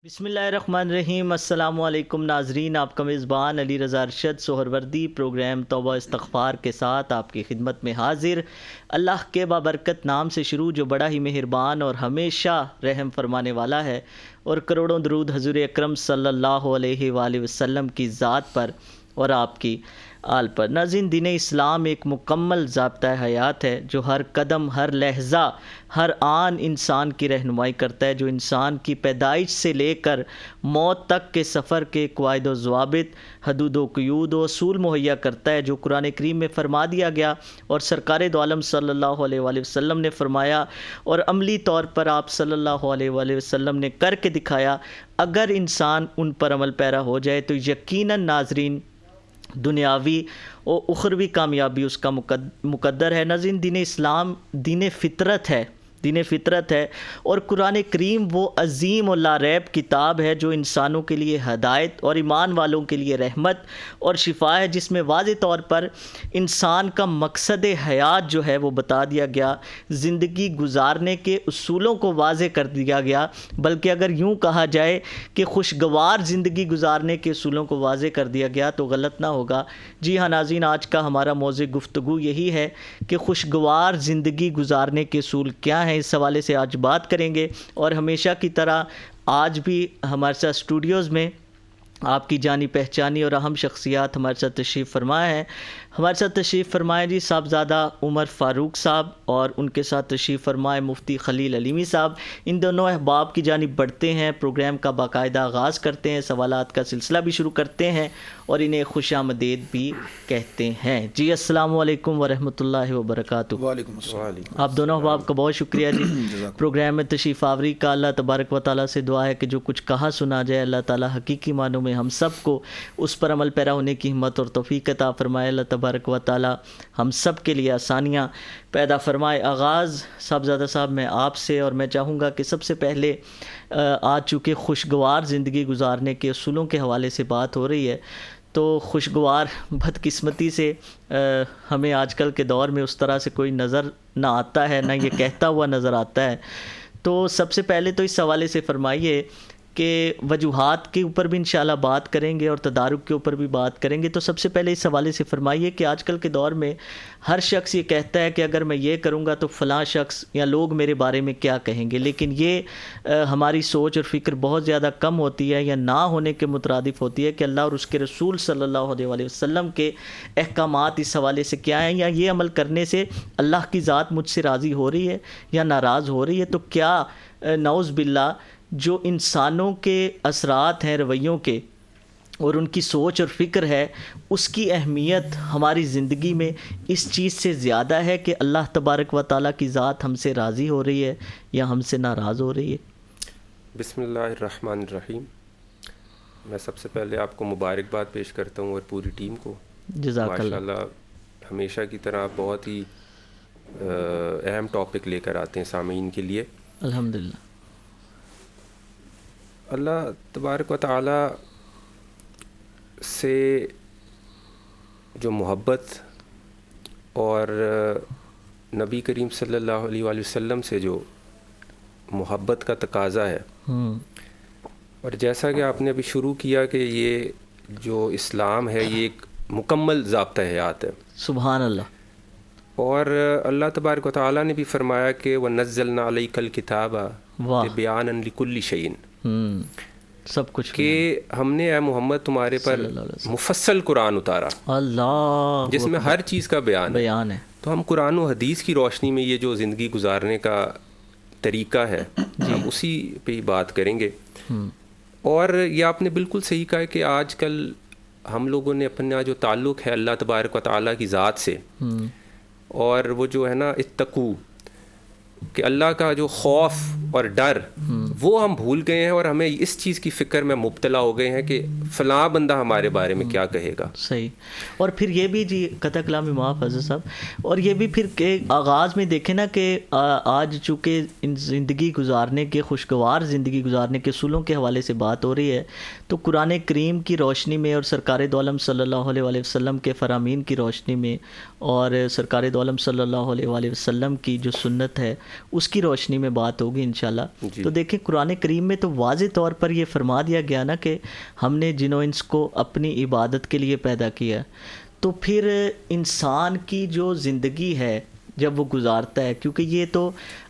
بسم اللہ الرحمن الرحیم۔ السلام علیکم ناظرین، آپ کا میزبان علی رضا ارشد سہروردی پروگرام توبہ استغفار کے ساتھ آپ کی خدمت میں حاضر۔ اللہ کے بابرکت نام سے شروع جو بڑا ہی مہربان اور ہمیشہ رحم فرمانے والا ہے، اور کروڑوں درود حضور اکرم صلی اللہ علیہ وآلہ وسلم کی ذات پر اور آپ کی آل پر۔ ناظرین، دین اسلام ایک مکمل ضابطہ حیات ہے جو ہر قدم، ہر لحظہ، ہر آن انسان کی رہنمائی کرتا ہے، جو انسان کی پیدائش سے لے کر موت تک کے سفر کے قواعد و ضوابط، حدود و قیود و اصول مہیا کرتا ہے، جو قرآن کریم میں فرما دیا گیا اور سرکار دو عالم صلی اللہ علیہ وآلہ وسلم نے فرمایا، اور عملی طور پر آپ صلی اللہ علیہ وآلہ وسلم نے کر کے دکھایا۔ اگر انسان ان پر عمل پیرا ہو جائے تو یقیناً ناظرین دنیاوی و اخروی کامیابی اس کا مقدر ہے۔ ناظرین، دین اسلام دین فطرت ہے، دین فطرت ہے، اور قرآن کریم وہ عظیم و لاریب کتاب ہے جو انسانوں کے لیے ہدایت اور ایمان والوں کے لیے رحمت اور شفا ہے، جس میں واضح طور پر انسان کا مقصد حیات جو ہے وہ بتا دیا گیا، زندگی گزارنے کے اصولوں کو واضح کر دیا گیا، بلکہ اگر یوں کہا جائے کہ خوشگوار زندگی گزارنے کے اصولوں کو واضح کر دیا گیا تو غلط نہ ہوگا۔ جی ہاں ناظرین، آج کا ہمارا موضوع گفتگو یہی ہے کہ خوشگوار زندگی گزارنے کے اصول کیا ہیں۔ اس حوالے سے آج بات کریں گے، اور ہمیشہ کی طرح آج بھی ہمارے ساتھ اسٹوڈیوز میں آپ کی جانی پہچانی اور اہم شخصیات ہمارے ساتھ تشریف فرما ہیں۔ ہمارے ساتھ تشریف فرمائے جی صاحبزادہ عمر فاروق صاحب، اور ان کے ساتھ تشریف فرمائے مفتی خلیل علیمی صاحب۔ ان دونوں احباب کی جانب بڑھتے ہیں، پروگرام کا باقاعدہ آغاز کرتے ہیں، سوالات کا سلسلہ بھی شروع کرتے ہیں، اور انہیں خوش آمدید بھی کہتے ہیں۔ جی السلام علیکم ورحمۃ اللہ وبرکاتہ۔ وعلیکم السلام۔ آپ دونوں احباب کا بہت شکریہ جی پروگرام میں تشریف آوری کا۔ اللہ تبارک و تعالیٰ سے دعا ہے کہ جو کچھ کہا سنا جائے، اللہ تعالیٰ حقیقی معنوں میں ہم سب کو اس پر عمل پیرا ہونے کی ہمت اور توفیق عطا فرمائے۔ اللہ تبارک و تعالیٰ ہم سب کے لیے آسانیاں پیدا فرمائے۔ آغاز صاحبزادہ صاحب میں آپ سے، اور میں چاہوں گا کہ سب سے پہلے آج چونکہ خوشگوار زندگی گزارنے کے اصولوں کے حوالے سے بات ہو رہی ہے، تو خوشگوار بدقسمتی سے ہمیں آج کل کے دور میں اس طرح سے کوئی نظر نہ آتا ہے، نہ یہ کہتا ہوا نظر آتا ہے۔ تو سب سے پہلے تو اس حوالے سے فرمائیے کہ وجوہات کے اوپر بھی انشاءاللہ بات کریں گے اور تدارک کے اوپر بھی بات کریں گے۔ تو سب سے پہلے اس حوالے سے فرمائیے کہ آج کل کے دور میں ہر شخص یہ کہتا ہے کہ اگر میں یہ کروں گا تو فلاں شخص یا لوگ میرے بارے میں کیا کہیں گے، لیکن یہ ہماری سوچ اور فکر بہت زیادہ کم ہوتی ہے یا نہ ہونے کے مترادف ہوتی ہے کہ اللہ اور اس کے رسول صلی اللہ علیہ وآلہ وسلم کے احکامات اس حوالے سے کیا ہیں، یا یہ عمل کرنے سے اللہ کی ذات مجھ سے راضی ہو رہی ہے یا ناراض ہو رہی ہے۔ تو کیا نعوذ باللہ جو انسانوں کے اثرات ہیں رویوں کے اور ان کی سوچ اور فکر ہے، اس کی اہمیت ہماری زندگی میں اس چیز سے زیادہ ہے کہ اللہ تبارک و تعالیٰ کی ذات ہم سے راضی ہو رہی ہے یا ہم سے ناراض ہو رہی ہے؟ بسم اللہ الرحمن الرحیم۔ میں سب سے پہلے آپ کو مبارکباد پیش کرتا ہوں اور پوری ٹیم کو۔ جزاک اللہ۔ ماشاءاللہ ہمیشہ کی طرح آپ بہت ہی اہم ٹاپک لے کر آتے ہیں سامعین کے لیے۔ الحمدللہ۔ اللہ تبارک و تعالیٰ سے جو محبت اور نبی کریم صلی اللہ علیہ وآلہ وسلم سے جو محبت کا تقاضا ہے، اور جیسا کہ آپ نے ابھی شروع کیا کہ یہ جو اسلام ہے یہ ایک مکمل ضابطہ حیات ہے۔ سبحان اللہ۔ اور اللہ تبارک و تعالیٰ نے بھی فرمایا کہ وَنَزَّلْنَا عَلَيْكَ الْكِتَابَ تِبْيَانًا لِكُلِّ شَيْءٍ، سب کچھ کہ ہم نے اے محمد تمہارے پر مفصل قرآن اتارا، اللہ، جس میں ہر چیز کا بیان ہے۔ تو ہم قرآن و حدیث کی روشنی میں یہ جو زندگی گزارنے کا طریقہ ہے ہم اسی پہ ہی بات کریں گے۔ اور یہ آپ نے بالکل صحیح کہا کہ آج کل ہم لوگوں نے اپنا جو تعلق ہے اللہ تبارک و تعالیٰ کی ذات سے، اور وہ جو ہے نا اتقو، کہ اللہ کا جو خوف اور ڈر وہ ہم بھول گئے ہیں، اور ہمیں اس چیز کی فکر میں مبتلا ہو گئے ہیں کہ فلاں بندہ ہمارے بارے میں کیا کہے گا۔ صحیح۔ اور پھر یہ بھی جی قطع کلام میں معاف حضرت صاحب، اور یہ بھی پھر کہ آغاز میں دیکھیں نا کہ آج چونکہ زندگی گزارنے کے خوشگوار زندگی گزارنے کے اصولوں کے حوالے سے بات ہو رہی ہے، تو قرآن کریم کی روشنی میں اور سرکار دو عالم صلی اللہ علیہ وآلہ وسلم کے فرامین کی روشنی میں، اور سرکار دو عالم صلی اللہ علیہ وآلہ وسلم کی جو سنت ہے اس کی روشنی میں بات ہوگی انشاءاللہ۔ انشاءاللہ. تو دیکھیں قرآن کریم میں تو واضح طور پر یہ فرما دیا گیا نا کہ ہم نے جن و انس کو اپنی عبادت کے لیے پیدا کیا. تو پھر انسان کی جو زندگی ہے جب وہ گزارتا ہے، کیونکہ یہ تو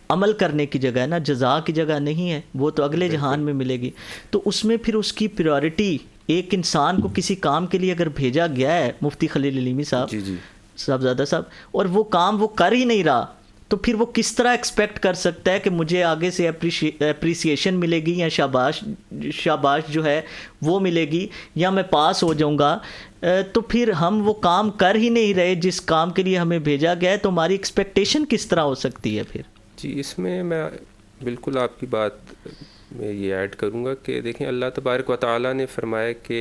عمل کرنے کی جگہ ہے نا، جزا کی جگہ نہیں ہے، وہ تو اگلے جہان میں ملے گی. تو اس میں پھر اس کی پریورٹی، ایک انسان کو کسی کام کے لیے اگر بھیجا گیا ہے مفتی خلیل علیمی صاحبزادہ صاحب، اور وہ کام وہ کر ہی نہیں رہا، تو پھر وہ کس طرح ایکسپیکٹ کر سکتا ہے کہ مجھے آگے سے اپریسیشن ملے گی یا شاباش جو ہے وہ ملے گی یا میں پاس ہو جاؤں گا. تو پھر ہم وہ کام کر ہی نہیں رہے جس کام کے لیے ہمیں بھیجا گیا ہے، تو ہماری ایکسپیکٹیشن کس طرح ہو سکتی ہے پھر؟ جی اس میں بالکل آپ کی بات میں یہ ایڈ کروں گا کہ دیکھیں اللہ تبارک و تعالیٰ نے فرمایا کہ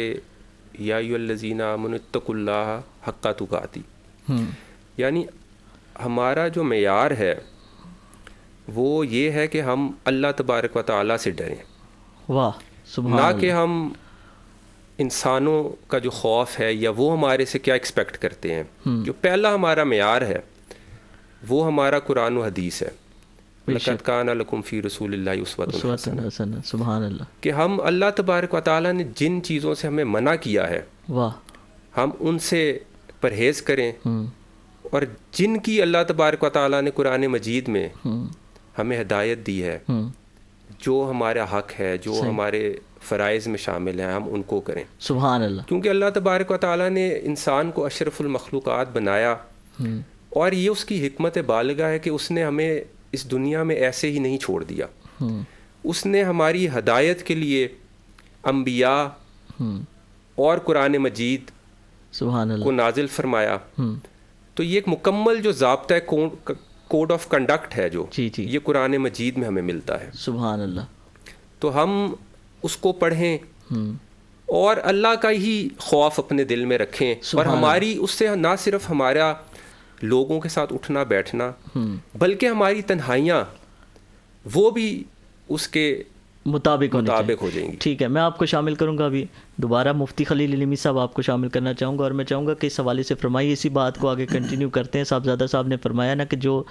یا ایھا الذین آمنوا اتقوا اللہ حق تقاتہ، یعنی ہمارا جو معیار ہے وہ یہ ہے کہ ہم اللہ تبارک و تعالیٰ سے ڈریں. واہ سبحان نہ اللہ. کہ ہم انسانوں کا جو خوف ہے یا وہ ہمارے سے کیا ایکسپیکٹ کرتے ہیں. جو پہلا ہمارا معیار ہے وہ ہمارا قرآن و حدیث ہے. لقد کان لکم فی رسول اللہ اسوۃ حسنہ. سبحان اللہ. کہ ہم اللہ تبارک و تعالیٰ نے جن چیزوں سے ہمیں منع کیا ہے واہ ہم ان سے پرہیز کریں، اور جن کی اللہ تبارک و تعالیٰ نے قرآن مجید میں ہمیں ہدایت دی ہے، جو ہمارا حق ہے، جو ہمارے فرائض میں شامل ہیں، ہم ان کو کریں. سبحان اللہ. کیونکہ اللہ تبارک و تعالیٰ نے انسان کو اشرف المخلوقات بنایا، اور یہ اس کی حکمت بالغہ ہے کہ اس نے ہمیں اس دنیا میں ایسے ہی نہیں چھوڑ دیا. اس نے ہماری ہدایت کے لیے انبیاء اور قرآن مجید سبحان اللہ کو نازل فرمایا. تو یہ ایک مکمل جو ضابطہ کوڈ آف کنڈکٹ ہے جو یہ قرآن مجید میں ہمیں ملتا ہے. سبحان اللہ. تو ہم اس کو پڑھیں اور اللہ کا ہی خوف اپنے دل میں رکھیں، اور ہماری اس سے نہ صرف ہمارا لوگوں کے ساتھ اٹھنا بیٹھنا بلکہ ہماری تنہائیاں وہ بھی اس کے مطابق ہو جائیں گی. ٹھیک ہے، میں آپ کو شامل کروں گا ابھی دوبارہ. مفتی خلیل علیمی صاحب آپ کو شامل کرنا چاہوں گا، اور میں چاہوں گا کہ اس حوالے سے فرمائیے، اسی بات کو آگے کنٹینیو کرتے ہیں. صاحبزادہ صاحب نے فرمایا نا کہ جو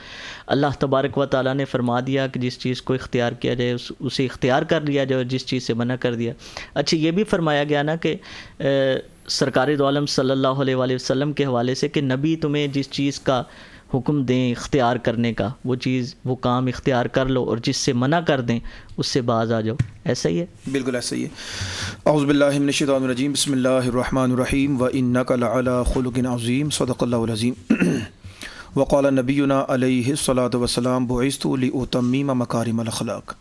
اللہ تبارک و تعالیٰ نے فرما دیا کہ جس چیز کو اختیار کیا جائے اسے اختیار کر لیا جائے، اور جس چیز سے منع کر دیا. اچھا یہ بھی فرمایا گیا نا کہ سرکار دو عالم صلی اللہ علیہ وآلہ وسلم کے حوالے سے کہ نبی تمہیں جس چیز کا حکم دیں اختیار کرنے کا، وہ چیز وہ کام اختیار کر لو، اور جس سے منع کر دیں اس سے باز آ جاؤ. ایسا ہی ہے؟ بالکل ایسا ہی ہے. اعوذ باللہ من الشیطان الرجیم، بسم اللہ الرحمن الرحیم. وَإِنَّكَ لَعَلَىٰ خُلُقٍ عَظِيمٍ. صدق اللہ العظیم. وقال نبینا علیہ الصلاۃ والسلام بعثت لأتمم مکارم الاخلاق.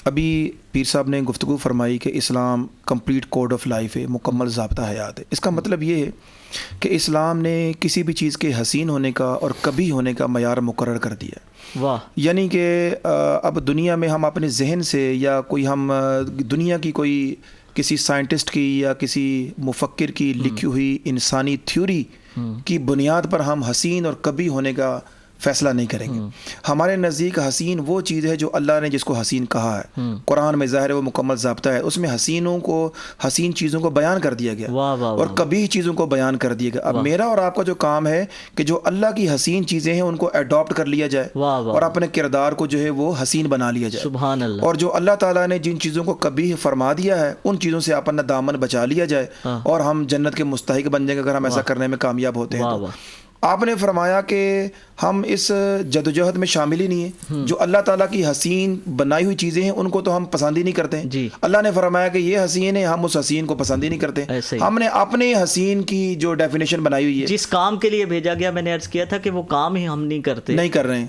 ابھی پیر صاحب نے گفتگو فرمائی کہ اسلام کمپلیٹ کوڈ آف لائف ہے، مکمل ضابطہ حیات ہے. اس کا مطلب یہ ہے کہ اسلام نے کسی بھی چیز کے حسین ہونے کا اور کبھی ہونے کا معیار مقرر کر دیا. واہ. یعنی کہ اب دنیا میں ہم اپنے ذہن سے یا کوئی ہم دنیا کی کوئی کسی سائنٹسٹ کی یا کسی مفکر کی لکھی ہوئی انسانی تھیوری کی بنیاد پر ہم حسین اور کبھی ہونے کا فیصلہ نہیں کریں گے. ہمارے نزدیک حسین وہ چیز ہے جو اللہ نے جس کو حسین کہا ہے. قرآن میں ظاہر ہے وہ مکمل ضابطہ ہے، اس میں حسین چیزوں کو بیان کر دیا گیا اور کبھی چیزوں کو بیان کر دیا گیا. اب میرا اور آپ کا جو کام ہے کہ جو اللہ کی حسین چیزیں ہیں ان کو اڈاپٹ کر لیا جائے اور اپنے کردار کو جو ہے وہ حسین بنا لیا جائے. سبحان اللہ. اور جو اللہ تعالیٰ نے جن چیزوں کو کبھی فرما دیا ہے ان چیزوں سے اپنا دامن بچا لیا جائے اور ہم جنت کے مستحق بن جائیں گے اگر ہم ایسا کرنے میں کامیاب ہوتے ہیں. آپ نے فرمایا کہ ہم اس جدوجہد میں شامل ہی نہیں ہیں. جو اللہ تعالیٰ کی حسین بنائی ہوئی چیزیں ہیں ان کو تو ہم پسند ہی نہیں کرتے. اللہ نے فرمایا کہ یہ حسین ہے، ہم اس حسین کو پسند ہی نہیں کرتے. ہم نے اپنے حسین کی جو ڈیفینیشن بنائی ہوئی ہے، جس کام کے لیے بھیجا گیا، میں نے عرض کیا تھا کہ وہ کام ہی ہم نہیں کر رہے ہیں.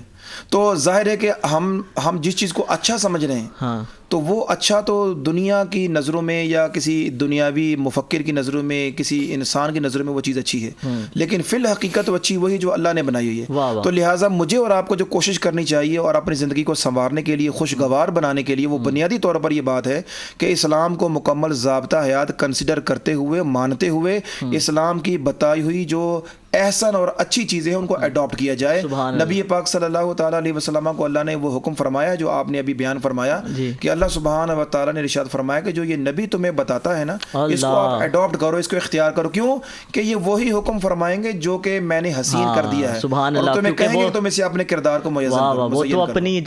تو ظاہر ہے کہ ہم جس چیز کو اچھا سمجھ رہے ہیں تو وہ اچھا تو دنیا کی نظروں میں یا کسی دنیاوی مفکر کی نظروں میں، کسی انسان کی نظروں میں وہ چیز اچھی ہے، لیکن فی الحقیقت وہ اچھی وہی جو اللہ نے بنائی ہوئی ہے. تو لہٰذا مجھے اور آپ کو جو کوشش کرنی چاہیے اور اپنی زندگی کو سنوارنے کے لیے، خوشگوار بنانے کے لیے، وہ بنیادی طور پر یہ بات ہے کہ اسلام کو مکمل ضابطہ حیات کنسیڈر کرتے ہوئے، مانتے ہوئے، اسلام کی بتائی ہوئی جو احسن اور اچھی چیزیں ہیں ان کو اڈاپٹ کیا جائے. نبی پاک صلی اللہ تعالیٰ علیہ وسلم کو اللہ نے وہ حکم فرمایا جو آپ نے ابھی بیان فرمایا کہ اللہ سبحانہ و تعالیٰ نے ارشاد فرمایا کہ جو یہ نبی تمہیں بتاتا ہے نا اس کو آپ اڈاپٹ کرو, اس کو اختیار کرو. کیوں کہ یہ وہی حکم فرمائیں گے جو کہ میں نے حسین کر دیا ہے, اور تمہیں کہیں گے تم اسے اپنے کردار کو وہ تو اپنی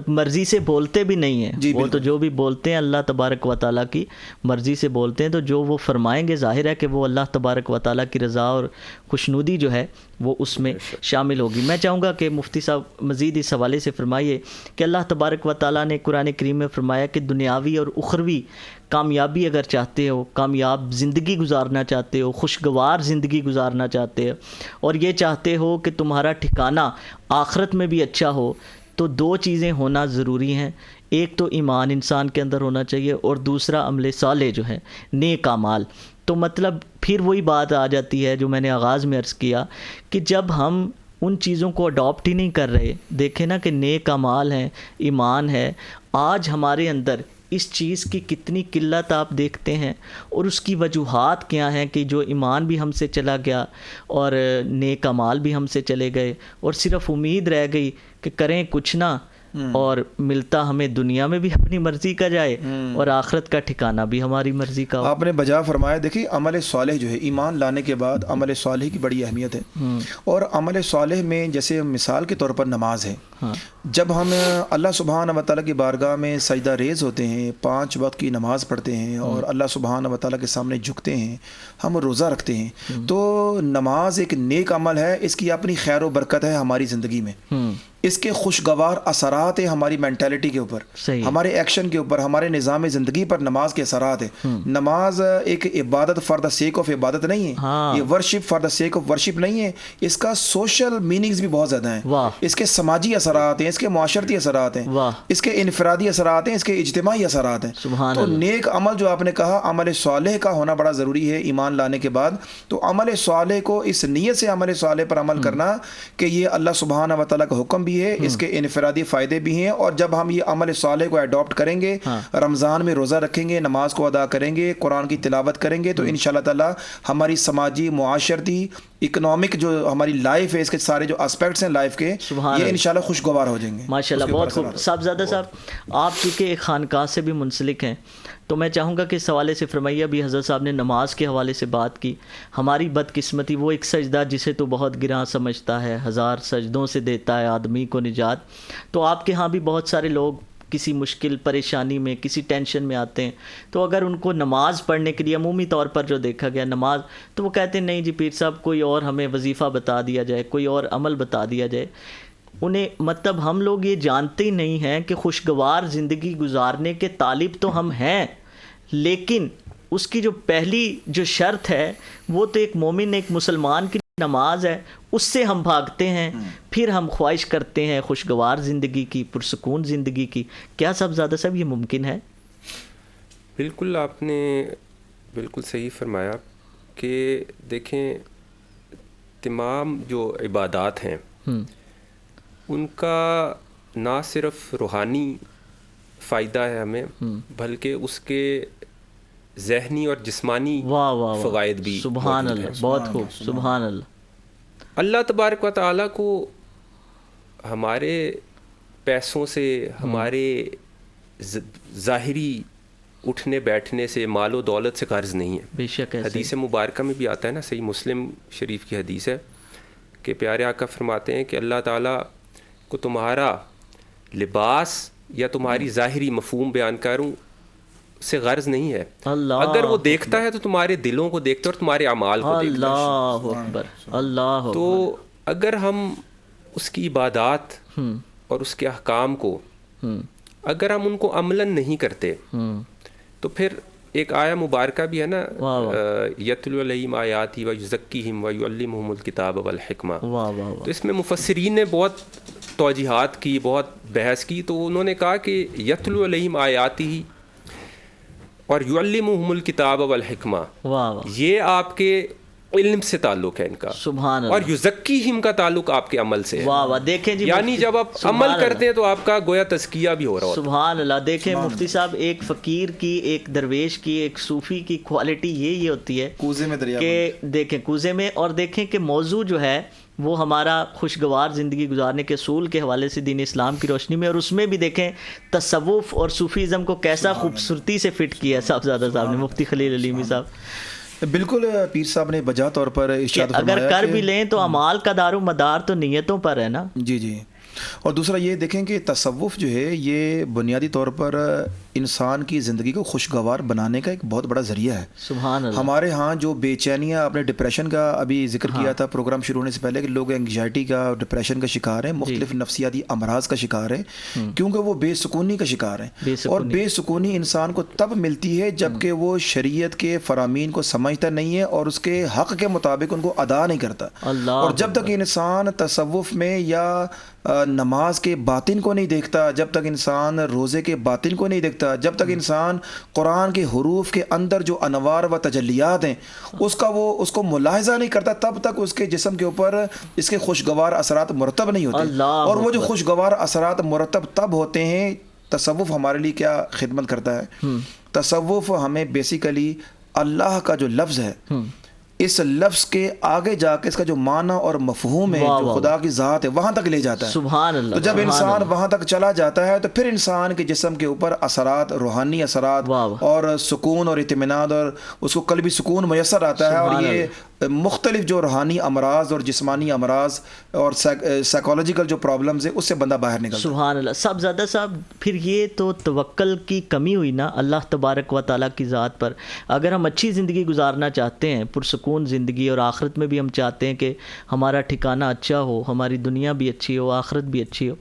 مرضی سے بولتے بھی نہیں ہیں, وہ تو جو بھی بولتے ہیں اللہ تبارک و تعالیٰ کی مرضی سے بولتے ہیں, تو جو وہ فرمائیں گے ظاہر ہے کہ وہ اللہ تبارک و تعالیٰ کی رضا اور خوشنودی جو ہے وہ اس میں شامل ہوگی. میں چاہوں گا کہ مفتی صاحب مزید اس حوالے سے فرمائیے کہ اللہ تبارک و تعالیٰ نے قرآن کریم میں فرمایا کہ دنیاوی اور اخروی کامیابی اگر چاہتے ہو, کامیاب زندگی گزارنا چاہتے ہو, خوشگوار زندگی گزارنا چاہتے ہو, اور یہ چاہتے ہو کہ تمہارا ٹھکانہ آخرت میں بھی اچھا ہو, تو دو چیزیں ہونا ضروری ہیں. ایک تو ایمان انسان کے اندر ہونا چاہیے, اور دوسرا عمل صالح جو ہے, نیک اعمال. تو مطلب پھر وہی بات آ جاتی ہے جو میں نے آغاز میں عرض کیا کہ جب ہم ان چیزوں کو اڈاپٹ ہی نہیں کر رہے, دیکھیں نا کہ نیک اعمال ہیں, ایمان ہے, آج ہمارے اندر اس چیز کی کتنی قلت آپ دیکھتے ہیں, اور اس کی وجوہات کیا ہیں کہ جو ایمان بھی ہم سے چلا گیا اور نیک اعمال بھی ہم سے چلے گئے, اور صرف امید رہ گئی کہ کریں کچھ نہ, اور ملتا ہمیں دنیا میں بھی اپنی مرضی کا جائے اور آخرت کا ٹھکانہ بھی ہماری مرضی کا ہو. آپ نے بجا فرمایا. دیکھیے عمل صالح جو ہے, ایمان لانے کے بعد عمل صالح کی بڑی اہمیت ہے, اور عمل صالح میں جیسے مثال کے طور پر نماز ہے. جب ہم اللہ سبحانہ و تعالیٰ کی بارگاہ میں سجدہ ریز ہوتے ہیں, 5 وقت کی نماز پڑھتے ہیں اور اللہ سبحانہ و تعالیٰ کے سامنے جھکتے ہیں, ہم روزہ رکھتے ہیں, تو نماز ایک نیک عمل ہے, اس کی اپنی خیر و برکت ہے ہماری زندگی میں. اس کے خوشگوار اثرات ہیں ہماری مینٹیلٹی کے اوپر, ہمارے ایکشن کے اوپر, ہمارے نظام زندگی پر نماز کے اثرات ہیں. نماز ایک عبادت فار دا سیک آف عبادت نہیں ہے, یہ worship for the sake of worship نہیں ہے. اس کا سوشل میننگز بھی بہت زیادہ ہیں, اس کے سماجی اثرات ہیں, اس کے معاشرتی اثرات ہیں, اس کے انفرادی اثرات ہیں, اس کے اجتماعی اثرات ہیں. تو نیک عمل جو آپ نے کہا عمل صالح کا ہونا بڑا ضروری ہے ایمان لانے کے بعد. تو عمل صالح کو اس نیت سے عمل صالح پر عمل کرنا کہ یہ اللہ سبحانہ و تعالیٰ کا حکم ہے, اس کے انفرادی فائدے بھی ہیں, اور جب ہم یہ عمل صالح کو اڈاپٹ کریں گے, رمضان میں روزہ رکھیں گے, نماز کو ادا کریں گے, قرآن کی تلاوت کریں گے, تو انشاءاللہ تعالی ہماری سماجی, معاشرتی, اکنامک جو ہماری لائف ہے, اس کے سارے جو اسپیکٹس ہیں لائف کے, یہ انشاءاللہ خوشگوار ہو جائیں گے. ماشاءاللہ, بہت خوب. صاحبزادہ صاحب آپ چونکہ ایک خانقاہ سے بھی منسلک ہیں, تو میں چاہوں گا کہ اس حوالے سے فرمائیے. ابھی حضرت صاحب نے نماز کے حوالے سے بات کی, ہماری بدقسمتی وہ ایک سجدہ جسے تو بہت گراں سمجھتا ہے, 1000 سجدوں سے دیتا ہے آدمی کو نجات. تو آپ کے ہاں بھی بہت سارے لوگ کسی مشکل پریشانی میں, کسی ٹینشن میں آتے ہیں, تو اگر ان کو نماز پڑھنے کے لیے عمومی طور پر جو دیکھا گیا نماز, تو وہ کہتے ہیں نہیں جی پیر صاحب کوئی اور ہمیں وظیفہ بتا دیا جائے, کوئی اور عمل بتا دیا جائے. انہیں مطلب ہم لوگ یہ جانتے ہی نہیں ہیں کہ خوشگوار زندگی گزارنے کے طالب تو ہم ہیں, لیکن اس کی جو پہلی جو شرط ہے وہ تو ایک مومن, ایک مسلمان کی نماز ہے, اس سے ہم بھاگتے ہیں, پھر ہم خواہش کرتے ہیں خوشگوار زندگی کی, پرسکون زندگی کی. کیا صاحبزادہ صاحب یہ ممکن ہے؟ بالکل, آپ نے بالکل صحیح فرمایا کہ دیکھیں تمام جو عبادات ہیں ان کا نہ صرف روحانی فائدہ ہے ہمیں, بلکہ اس کے ذہنی اور جسمانی فوائد بھی. سبحان اللہ, بہت خوب, سبحان اللہ. اللہ تبارک و تعالیٰ کو ہمارے پیسوں سے, ہمارے ظاہری اٹھنے بیٹھنے سے, مال و دولت سے قرض نہیں ہے. بے شک حدیث مبارکہ میں بھی آتا ہے نا, صحیح مسلم شریف کی حدیث ہے کہ پیارے آقا فرماتے ہیں کہ اللہ تعالیٰ کو تمہارا لباس یا تمہاری ظاہری مفہوم بیان کروں سے غرض نہیں ہے. اگر وہ دیکھتا ہے تو تمہارے دلوں کو دیکھتا ہے اور تمہارے اعمال کو دیکھتا ہے. اللہ اکبر, اللہ اکبر. تو اگر ہم اس کی عبادات اور اس کے احکام کو اگر ہم ان کو عملاً نہیں کرتے, تو پھر ایک آیا مبارکہ بھی ہے نا, یتلو علیہم آیاتی ویزکیہم ویعلمہم الکتاب والحکمہ. تو اس میں مفسرین نے بہت توجیحات کی, بہت بحث کی. تو انہوں نے کہا کہ یتلو علیہم آیاتی اور یعلمہم الکتاب والحکمہ, یہ آپ کے علم سے تعلق ہے ان کا, سبحان اللہ, اور یزکیہم کا تعلق آپ کے عمل سے ہے. واہ واہ, دیکھیں جی, یعنی جب آپ عمل کرتے ہیں تو آپ کا گویا تزکیہ بھی ہو رہا ہوتا ہے. سبحان اللہ. دیکھیں مفتی صاحب, ایک فقیر کی, ایک درویش کی, ایک صوفی کی کوالٹی یہ ہوتی ہے کوزے میں دریا کہ دیکھیں کوزے میں, اور دیکھیں کہ موضوع جو ہے وہ ہمارا خوشگوار زندگی گزارنے کے اصول کے حوالے سے دین اسلام کی روشنی میں, اور اس میں بھی دیکھیں تصوف اور صوفیزم کو کیسا خوبصورتی سے فٹ کیا ہے صاحبزادہ صاحب نے, مفتی خلیل علیمی صاحب. بالکل پیر صاحب نے بجا طور پر ارشاد فرمایا اگر کر بھی لیں تو اعمال کا دار و مدار تو نیتوں پر ہے نا. جی جی. اور دوسرا یہ دیکھیں کہ تصوف جو ہے یہ بنیادی طور پر انسان کی زندگی کو خوشگوار بنانے کا ایک بہت بڑا ذریعہ ہے. سبحان اللہ. ہمارے ہاں جو بے چینیاں, آپ نے ڈپریشن کا ابھی ذکر کیا تھا پروگرام شروع ہونے سے پہلے, کہ لوگ انگزائٹی کا, ڈپریشن کا شکار ہیں, مختلف نفسیاتی امراض کا شکار ہیں, کیونکہ وہ بے سکونی کا شکار ہیں. اور بے سکونی انسان کو تب ملتی ہے جب کہ وہ شریعت کے فرامین کو سمجھتا نہیں ہے اور اس کے حق کے مطابق ان کو ادا نہیں کرتا. اور جب تک انسان تصوف میں یا نماز کے باطن کو نہیں دیکھتا, جب تک انسان روزے کے باطن کو نہیں دیکھتا, جب تک انسان قرآن کے حروف کے اندر جو انوار و تجلیات ہیں اس کو ملاحظہ نہیں کرتا, تب تک اس کے جسم کے اوپر اس کے خوشگوار اثرات مرتب نہیں ہوتے. اور وہ جو خوشگوار اثرات مرتب تب ہوتے ہیں. تصوف ہمارے لیے کیا خدمت کرتا ہے؟ تصوف ہمیں بیسیکلی اللہ کا جو لفظ ہے, اس لفظ کے آگے جا کے اس کا جو معنی اور مفہوم ہے, جو خدا کی ذات ہے, وہاں تک لے جاتا ہے. سبحان اللہ. تو جب انسان وہاں تک چلا جاتا ہے تو پھر انسان کے جسم کے اوپر اثرات, روحانی اثرات اور سکون اور اطمینان, اور اس کو قلبی سکون میسر آتا ہے. اور یہ مختلف جو روحانی امراض اور جسمانی امراض اور سائیکالوجیکل جو پرابلمز ہیں اس سے بندہ باہر نکلتا ہے. سبحان اللہ. صاحبزادہ صاحب, پھر یہ تو توکل کی کمی ہوئی نا اللہ تبارک و تعالیٰ کی ذات پر. اگر ہم اچھی زندگی گزارنا چاہتے ہیں, پرسکون زندگی, اور آخرت میں بھی ہم چاہتے ہیں کہ ہمارا ٹھکانہ اچھا ہو, ہماری دنیا بھی اچھی ہو, آخرت بھی اچھی ہو,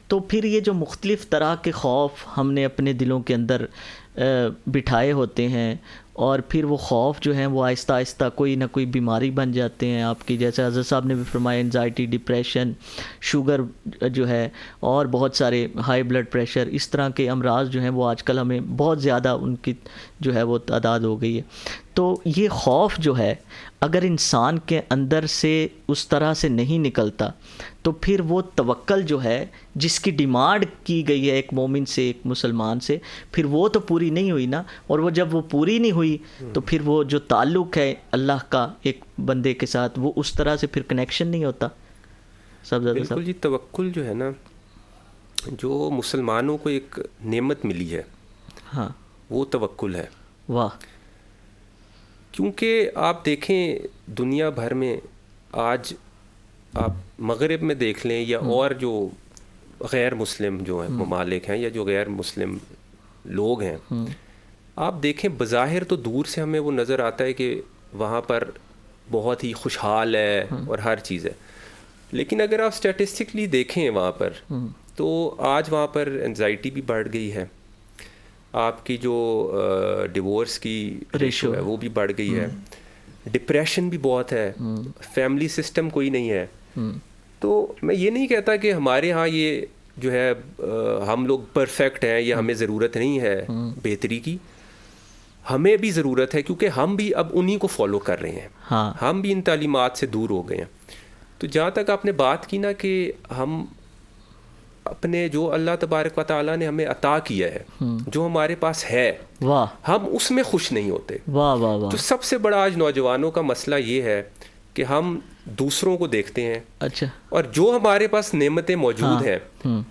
تو پھر یہ جو مختلف طرح کے خوف ہم نے اپنے دلوں کے اندر بٹھائے ہوتے ہیں, اور پھر وہ خوف جو ہیں وہ آہستہ آہستہ کوئی نہ کوئی بیماری بن جاتے ہیں آپ کی, جیسے حضرت صاحب نے بھی فرمایا انزائٹی, ڈپریشن, شوگر جو ہے, اور بہت سارے ہائی بلڈ پریشر, اس طرح کے امراض جو ہیں وہ آج کل ہمیں بہت زیادہ ان کی جو ہے وہ تعداد ہو گئی ہے. تو یہ خوف جو ہے اگر انسان کے اندر سے اس طرح سے نہیں نکلتا تو پھر وہ توکل جو ہے جس کی ڈیمانڈ کی گئی ہے ایک مومن سے, ایک مسلمان سے, پھر وہ تو پوری نہیں ہوئی نا. اور وہ جب وہ پوری نہیں ہوئی تو پھر وہ جو تعلق ہے اللہ کا ایک بندے کے ساتھ, وہ اس طرح سے پھر کنیکشن نہیں ہوتا. بالکل جی. توکل جو ہے نا, جو مسلمانوں کو ایک نعمت ملی ہے, ہاں, وہ توکل ہے. واہ. کیونکہ آپ دیکھیں دنیا بھر میں آج, آپ مغرب میں دیکھ لیں یا اور جو غیر مسلم جو ہیں ممالک ہیں یا جو غیر مسلم لوگ ہیں, آپ دیکھیں بظاہر تو دور سے ہمیں وہ نظر آتا ہے کہ وہاں پر بہت ہی خوشحال ہے اور ہر چیز ہے, لیکن اگر آپ اسٹیٹسٹکلی دیکھیں وہاں پر تو آج وہاں پر انزائٹی بھی بڑھ گئی ہے, آپ کی جو ڈیورس کی ریشو ہے وہ بھی بڑھ گئی ہے, ڈپریشن بھی بہت ہے, فیملی سسٹم کوئی نہیں ہے. تو میں یہ نہیں کہتا کہ ہمارے ہاں یہ جو ہے ہم لوگ پرفیکٹ ہیں یا ہمیں ضرورت نہیں ہے بہتری کی, ہمیں بھی ضرورت ہے, کیونکہ ہم بھی اب انہی کو فالو کر رہے ہیں, ہم بھی ان تعلیمات سے دور ہو گئے ہیں. تو جہاں تک آپ نے بات کی نا کہ ہم اپنے جو اللہ تبارک و تعالیٰ نے ہمیں عطا کیا ہے, جو ہمارے پاس ہے, ہم اس میں خوش نہیں ہوتے. تو سب سے بڑا آج نوجوانوں کا مسئلہ یہ ہے کہ ہم دوسروں کو دیکھتے ہیں, اچھا, اور جو ہمارے پاس نعمتیں موجود ہیں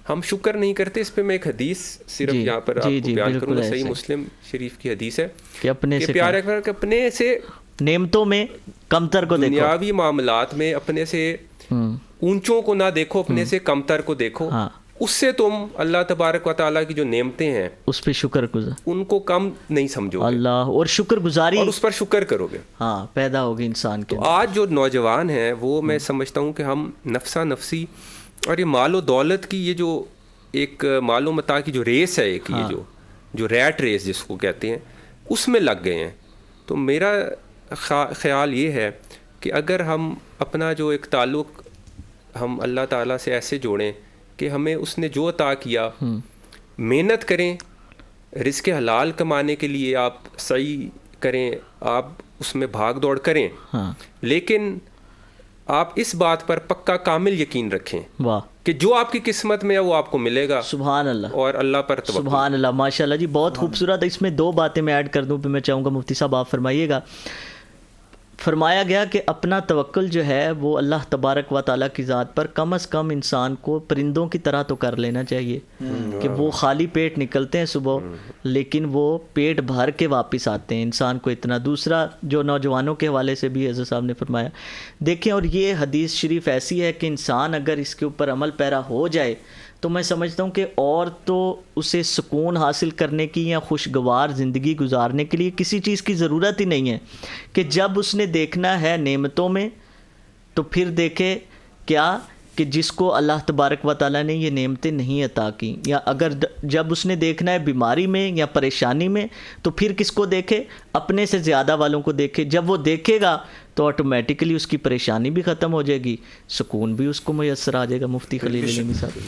ہم شکر نہیں کرتے. اس پہ میں ایک حدیث صرف یہاں پر آپ کو بیان کروں گا, صحیح مسلم شریف کی حدیث ہے کہ پیارے اپنے سے نعمتوں میں کمتر کو دیکھو, دنیاوی معاملات میں اپنے سے اونچوں کو نہ دیکھو, اپنے سے کمتر کو دیکھو, اس سے تم اللہ تبارک و تعالیٰ کی جو نعمتیں ہیں اس پہ شکر گزار, ان کو کم نہیں سمجھو گے, اللہ, اور شکر گزاری, اور اس پر شکر کرو گے, ہاں, پیدا ہوگی انسان کے. تو آج جو نوجوان ہیں وہ میں سمجھتا ہوں کہ ہم نفسا نفسی اور یہ مال و دولت کی, یہ جو ایک مال و متاع کی جو ریس ہے, ایک یہ جو ریٹ ریس جس کو کہتے ہیں, اس میں لگ گئے ہیں. تو میرا خیال یہ ہے کہ اگر ہم اپنا جو ایک تعلق ہم اللہ تعالیٰ سے ایسے جوڑیں کہ ہمیں اس نے جو عطا کیا, محنت کریں, رزق حلال کمانے کے لیے آپ سعی کریں, آپ اس میں بھاگ دوڑ کریں, لیکن آپ اس بات پر پکا کامل یقین رکھیں کہ جو آپ کی قسمت میں ہے وہ آپ کو ملے گا. سبحان اللہ. اور اللہ پر توکل. سبحان اللہ, ماشاء اللہ جی, بہت خوبصورت. اس میں 2 باتیں میں ایڈ کر دوں, پھر میں چاہوں گا مفتی صاحب آپ فرمائیے گا. فرمایا گیا کہ اپنا توکل جو ہے وہ اللہ تبارک و تعالیٰ کی ذات پر کم از کم انسان کو پرندوں کی طرح تو کر لینا چاہیے کہ وہ خالی پیٹ نکلتے ہیں صبح, لیکن وہ پیٹ بھر کے واپس آتے ہیں. انسان کو اتنا. دوسرا جو نوجوانوں کے حوالے سے بھی حضرت صاحب نے فرمایا, دیکھیں, اور یہ حدیث شریف ایسی ہے کہ انسان اگر اس کے اوپر عمل پیرا ہو جائے تو میں سمجھتا ہوں کہ اور تو اسے سکون حاصل کرنے کی یا خوشگوار زندگی گزارنے کے لیے کسی چیز کی ضرورت ہی نہیں ہے. کہ جب اس نے دیکھنا ہے نعمتوں میں تو پھر دیکھے کیا کہ جس کو اللہ تبارک و تعالیٰ نے یہ نعمتیں نہیں عطا کی, یا اگر جب اس نے دیکھنا ہے بیماری میں یا پریشانی میں تو پھر کس کو دیکھے, اپنے سے زیادہ والوں کو دیکھے. جب وہ دیکھے گا تو آٹومیٹیکلی اس کی پریشانی بھی ختم ہو جائے گی, سکون بھی اس کو میسر آ جائے گا. مفتی خلیل العلمی صاحب,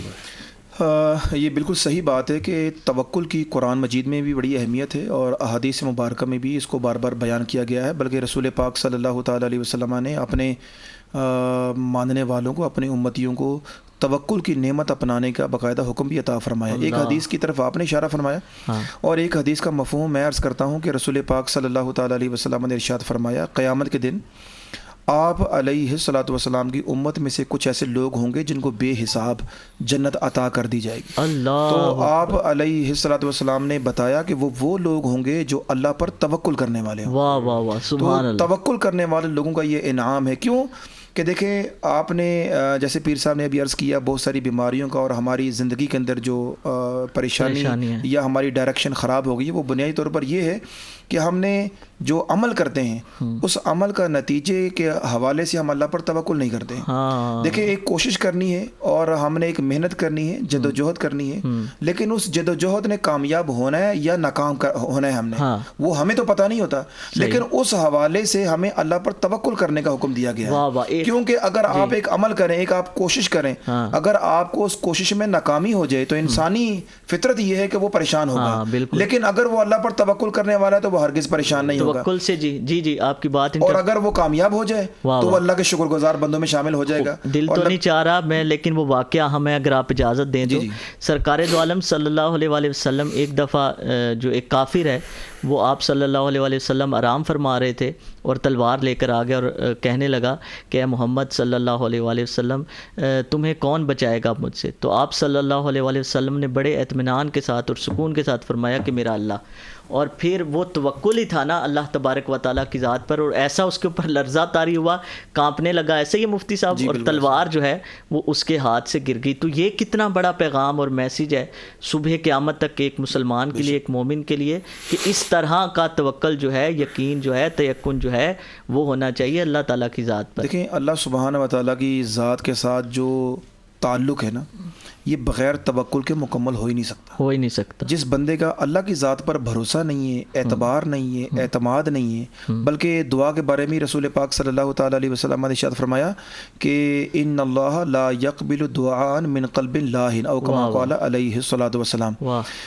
یہ بالکل صحیح بات ہے کہ توکل کی قرآن مجید میں بھی بڑی اہمیت ہے اور احادیث مبارکہ میں بھی اس کو بار بار بیان کیا گیا ہے. بلکہ رسول پاک صلی اللہ تعالیٰ علیہ وسلم نے اپنے ماننے والوں کو, اپنے امتیوں کو توکل کی نعمت اپنانے کا باقاعدہ حکم بھی عطا فرمایا. ایک حدیث کی طرف آپ نے اشارہ فرمایا, اور ایک حدیث کا مفہوم میں عرض کرتا ہوں کہ رسول پاک صلی اللہ تعالیٰ علیہ وسلم نے ارشاد فرمایا, قیامت کے دن آپ علیہ الصلوۃ والسلام کی امت میں سے کچھ ایسے لوگ ہوں گے جن کو بے حساب جنت عطا کر دی جائے گی. اللہ. تو آپ علیہ الصلوۃ والسلام نے بتایا کہ وہ لوگ ہوں گے جو اللہ پر توکل کرنے والے ہوں. واہ واہ واہ, سبحان اللہ. توکل کرنے والے لوگوں کا یہ انعام ہے. کیوں کہ دیکھیں, آپ نے جیسے پیر صاحب نے ابھی عرض کیا, بہت ساری بیماریوں کا اور ہماری زندگی کے اندر جو پریشانی یا ہماری ڈائریکشن خراب ہو گئی, وہ بنیادی طور پر یہ ہے کہ ہم نے جو عمل کرتے ہیں اس عمل کا نتیجے کے حوالے سے ہم اللہ پر توکل نہیں کرتے ہیں. دیکھیں, ایک کوشش کرنی ہے اور ہم نے ایک محنت کرنی ہے, جد و جہد کرنی ہے, لیکن اس جد و جہد نے کامیاب ہونا ہے یا ناکام ہونا ہے ہم نے, وہ ہمیں تو پتہ نہیں ہوتا, لیکن اس حوالے سے ہمیں اللہ پر توکل کرنے کا حکم دیا گیا ہے. کیونکہ اگر آپ ایک عمل کریں, ایک آپ کوشش کریں, اگر آپ کو اس کوشش میں ناکامی ہو جائے تو انسانی فطرت یہ ہے کہ وہ پریشان ہوگا, لیکن اگر وہ اللہ پر توکل کرنے والا ہے تو وہ ہرگز پریشان نہیں ہوگا. توکل سے جی آپ کی بات, اور اگر وہ کامیاب ہو جائے تو وہ اللہ کے شکر گزار بندوں میں شامل ہو جائے گا. دل تو نہیں چاہ رہا میں, لیکن وہ واقعہ ہمیں اگر آپ اجازت دیں تو سرکار دو عالم صلی اللہ علیہ وآلہ وسلم ایک دفعہ جو ایک کافر ہے وہ آپ صلی اللہ علیہ وآلہ وسلم آرام فرما رہے تھے اور تلوار لے کر آ گیا اور کہنے لگا کہ اے محمد صلی اللہ علیہ وآلہ وسلم تمہیں کون بچائے گا مجھ سے. تو آپ صلی اللہ علیہ وآلہ وسلم نے بڑے اطمینان کے ساتھ اور سکون کے ساتھ فرمایا کہ میرا اللہ. اور پھر وہ توکل ہی تھا نا اللہ تبارک و تعالیٰ کی ذات پر, اور ایسا اس کے اوپر لرزہ طاری ہوا, کانپنے لگا ایسے ہی مفتی صاحب, اور تلوار جو ہے وہ اس کے ہاتھ سے گر گئی. تو یہ کتنا بڑا پیغام اور میسیج ہے صبح قیامت تک ایک مسلمان کے لیے, ایک مومن کے لیے, کہ اس طرح کا توکل جو ہے, یقین جو ہے, تیقن جو ہے, وہ ہونا چاہیے اللہ تعالیٰ کی ذات پر. دیکھیں, اللہ سبحانہ و تعالیٰ کی ذات کے ساتھ جو تعلق ہے نا, یہ بغیر توکل کے مکمل ہو ہی نہیں سکتا. جس بندے کا اللہ کی ذات پر بھروسہ نہیں ہے, اعتبار نہیں ہے, اعتماد نہیں ہے, بلکہ دعا کے بارے میں رسول پاک صلی اللہ تعالیٰ علیہ وسلم نے ارشاد فرمایا کہ ان اللہ لا يقبل دعاء من قلب لاہ او کما قال علیہ الصلوۃ والسلام,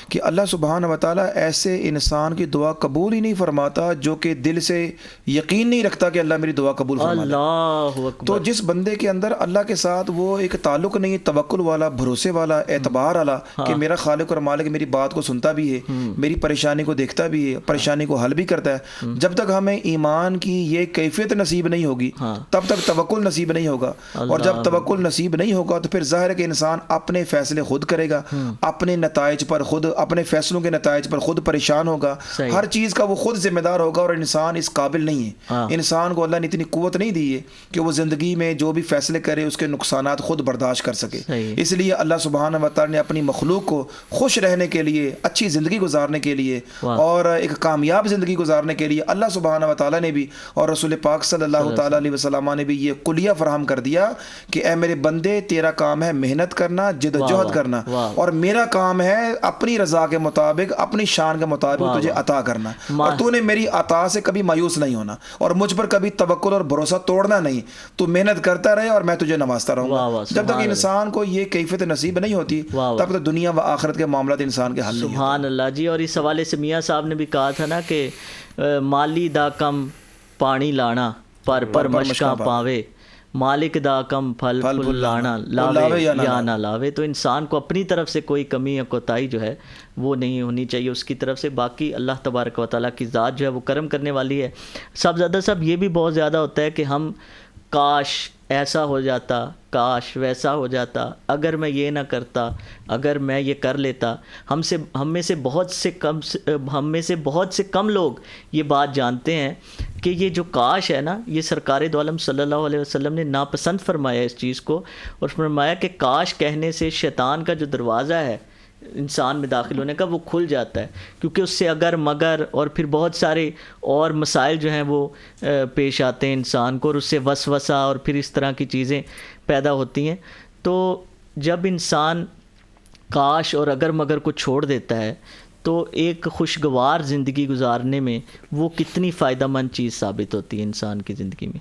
کہ اللہ سبحانہ و تعالیٰ ایسے انسان کی دعا قبول ہی نہیں فرماتا جو کہ دل سے یقین نہیں رکھتا کہ اللہ میری دعا قبول فرما لے. تو جس بندے کے اندر اللہ کے ساتھ وہ ایک تعلق نہیں, توکل والا, بھروسے والا, اعتبار والا, کہ میرا خالق اور مالک میری بات کو سنتا بھی ہے, میری پریشانی کو دیکھتا بھی ہے, پریشانی کو حل بھی کرتا ہے, جب تک ہمیں ایمان کی یہ کیفیت نصیب نہیں ہوگی تب تک توکل نصیب نہیں ہوگا. اور جب توکل نصیب نہیں ہوگا تو پھر ظاہر ہے کہ انسان اپنے فیصلے خود کرے گا, اپنے نتائج پر خود, اپنے فیصلوں کے نتائج پر خود پریشان ہوگا, ہر چیز کا وہ خود ذمہ دار ہوگا, اور انسان اس قابل نہیں ہے. انسان کو اللہ نے اتنی قوت نہیں دی ہے کہ وہ زندگی میں جو بھی فیصلے کرے اس کے نقصانات خود برداشت کر سکے. اس لیے اللہ سبحانہ و تعالیٰ نے اپنی مخلوق کو خوش رہنے کے لیے, اچھی زندگی گزارنے کے لیے اور ایک کامیاب زندگی گزارنے کے لیے اللہ سبحانہ و تعالیٰ نے بھی اور رسول پاک صلی اللہ تعالیٰ علیہ وسلم نے بھی یہ کلیہ فراہم کر دیا کہ اے میرے بندے, تیرا کام ہے محنت کرنا, جد و جہد کرنا, اور میرا کام ہے اپنی رضا کے مطابق, اپنی شان کے مطابق تجھے عطا کرنا, اور تو نے میری عطا سے کبھی مایوس نہیں ہونا اور مجھ پر کبھی توکل اور بھروسہ توڑنا نہیں. تو محنت کرتا رہے اور میں تجھے نوازتا رہوں گا. جب تک انسان کو یہ کیفیت نصیب نہیں ہوتی تب تو دنیا و آخرت کے معاملات انسان کے حل نہیں ہوتے. سبحان اللہ جی. اور اس حوالے سے میاں صاحب نے بھی کہا تھا نا کہ مالی دا کم پانی لانا پر مشکاں پاوے، مالک دا کم پھل پھول لانا لاوے یا نہ لاوے. تو انسان کو اپنی طرف سے کوئی کمی یا کوتاہی جو ہے وہ نہیں ہونی چاہیے اس کی طرف سے. باقی اللہ تبارک و تعالیٰ کی ذات جو ہے وہ کرم کرنے والی ہے. صاحبزادہ صاحب یہ بھی بہت زیادہ ہوتا ہے کہ ہم کاش ایسا ہو جاتا، کاش ویسا ہو جاتا، اگر میں یہ نہ کرتا، اگر میں یہ کر لیتا. ہم میں سے بہت سے کم لوگ یہ بات جانتے ہیں کہ یہ جو کاش ہے نا، یہ سرکار دو عالم صلی اللہ علیہ وسلم نے ناپسند فرمایا اس چیز کو، اور فرمایا کہ کاش کہنے سے شیطان کا جو دروازہ ہے انسان میں داخل ہونے کا وہ کھل جاتا ہے، کیونکہ اس سے اگر مگر اور پھر بہت سارے اور مسائل جو ہیں وہ پیش آتے ہیں انسان کو، اور اس سے وسوسہ اور پھر اس طرح کی چیزیں پیدا ہوتی ہیں. تو جب انسان کاش اور اگر مگر کو چھوڑ دیتا ہے تو ایک خوشگوار زندگی گزارنے میں وہ کتنی فائدہ مند چیز ثابت ہوتی ہے انسان کی زندگی میں.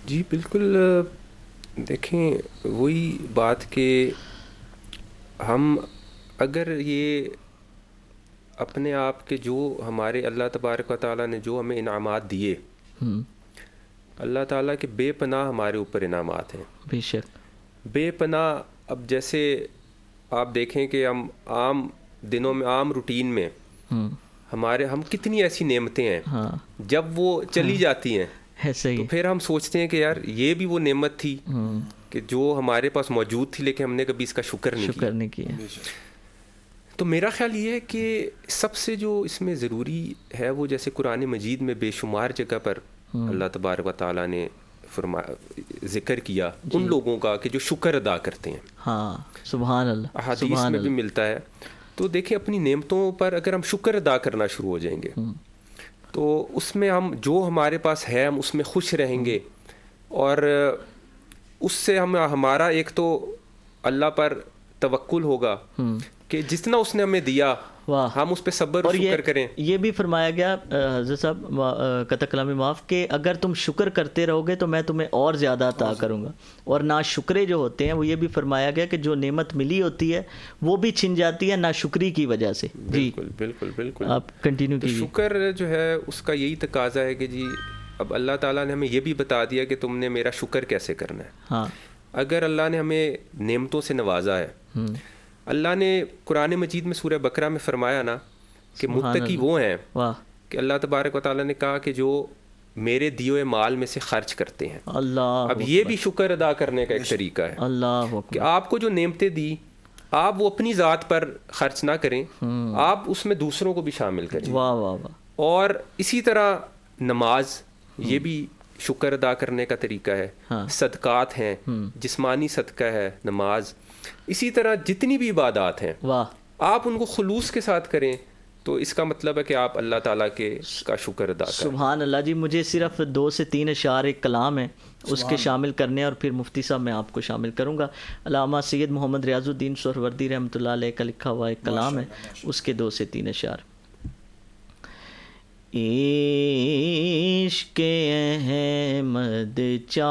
جی بالکل. دیکھیں وہی بات کہ ہم اگر یہ اپنے آپ کے جو ہمارے اللہ تبارک و تعالیٰ نے جو ہمیں انعامات دیے، اللہ تعالیٰ کے بے پناہ ہمارے اوپر انعامات ہیں، بے شک بے پناہ. اب جیسے آپ دیکھیں کہ ہم عام دنوں میں عام روٹین میں ہم کتنی ایسی نعمتیں ہیں جب وہ چلی جاتی ہیں تو پھر ہم سوچتے ہیں کہ یار یہ بھی وہ نعمت تھی کہ جو ہمارے پاس موجود تھی لیکن ہم نے کبھی اس کا شکر نہیں کیا. تو میرا خیال یہ ہے کہ سب سے جو اس میں ضروری ہے وہ جیسے قرآن مجید میں بے شمار جگہ پر اللہ تبارک و تعالیٰ نے ذکر کیا ان لوگوں کا کہ جو شکر ادا کرتے ہیں. ہاں سبحان اللہ. احادیث میں بھی ملتا ہے. تو دیکھیں اپنی نعمتوں پر اگر ہم شکر ادا کرنا شروع ہو جائیں گے تو اس میں ہم جو ہمارے پاس ہے ہم اس میں خوش رہیں گے، اور اس سے ہمارا ایک تو اللہ پر توکل ہوگا کہ جتنا اس نے ہمیں دیا ہم اس پہ صبر اور شکر کریں. یہ بھی فرمایا گیا حضرت صاحب قطع کلامی معاف کہ اگر تم شکر کرتے رہو گے تو میں تمہیں اور زیادہ عطا کروں گا. اور ناشکرے جو ہوتے ہیں وہ یہ بھی فرمایا گیا کہ جو نعمت ملی ہوتی ہے وہ بھی چھن جاتی ہے ناشکری کی وجہ سے. جی بالکل آپ کنٹینیو کیجیے. شکر جو ہے اس کا یہی تقاضا ہے کہ جی اب اللہ تعالیٰ نے ہمیں یہ بھی بتا دیا کہ تم نے میرا شکر کیسے کرنا ہے. ہاں اگر اللہ نے ہمیں نعمتوں سے نوازا ہے، اللہ نے قرآن مجید میں سورہ بقرہ میں فرمایا نا کہ متقی وہ ہیں کہ اللہ تبارک و تعالیٰ نے کہا کہ جو میرے دیے ہوئے مال میں سے خرچ کرتے ہیں. اللہ اب یہ بھی شکر ادا کرنے کا ایک طریقہ ہے. اللہ کہ آپ کو جو نعمتیں دی آپ وہ اپنی ذات پر خرچ نہ کریں، آپ اس میں دوسروں کو بھی شامل کریں. واہ واہ واہ. اور اسی طرح نماز یہ بھی شکر ادا کرنے کا طریقہ ہے. صدقات ہیں، جسمانی صدقہ ہے نماز. اسی طرح جتنی بھی عبادات ہیں آپ ان کو خلوص کے ساتھ کریں تو اس کا مطلب ہے کہ آپ اللہ تعالیٰ کا شکر ادا کریں. سبحان اللہ. جی مجھے صرف 2 سے 3 اشعار ایک کلام ہے اس کے شامل کرنے اور پھر مفتی صاحب میں آپ کو شامل کروں گا. علامہ سید محمد ریاض الدین سہروردی رحمۃ اللہ علیہ کا لکھا ہوا ایک کلام ہے، اس کے 2 سے 3 اشعار. عشق احمد چاہیے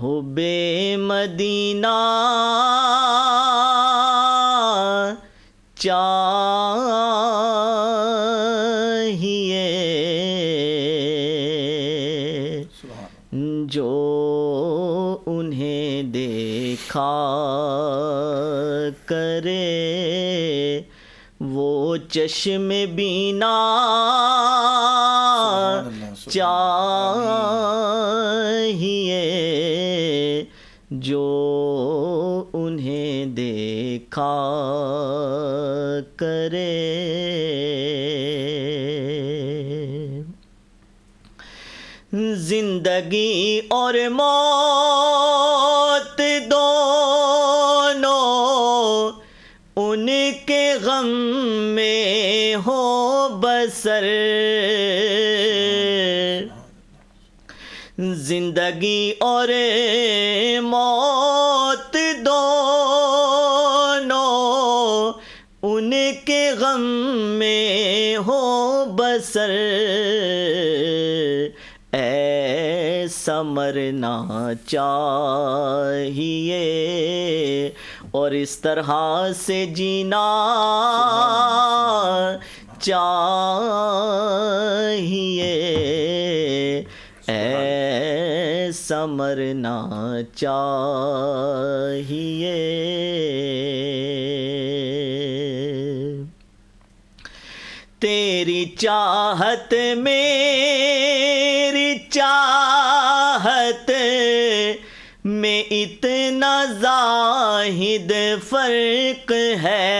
حب مدینہ چاہیے جو انہیں دیکھا کرے وہ چشم بینا چاہیے جو انہیں دیکھا کرے. زندگی اور موت دونوں ان کے غم میں ہو بسر. زندگی اور موت دونوں ان کے غم میں ہو بسر. اے سنورنا چاہیے اور اس طرح سے جینا چاہیے، ایسا مرنا چاہیے۔ تیری چاہت میری چاہت میں اتنا زاہد فرق ہے،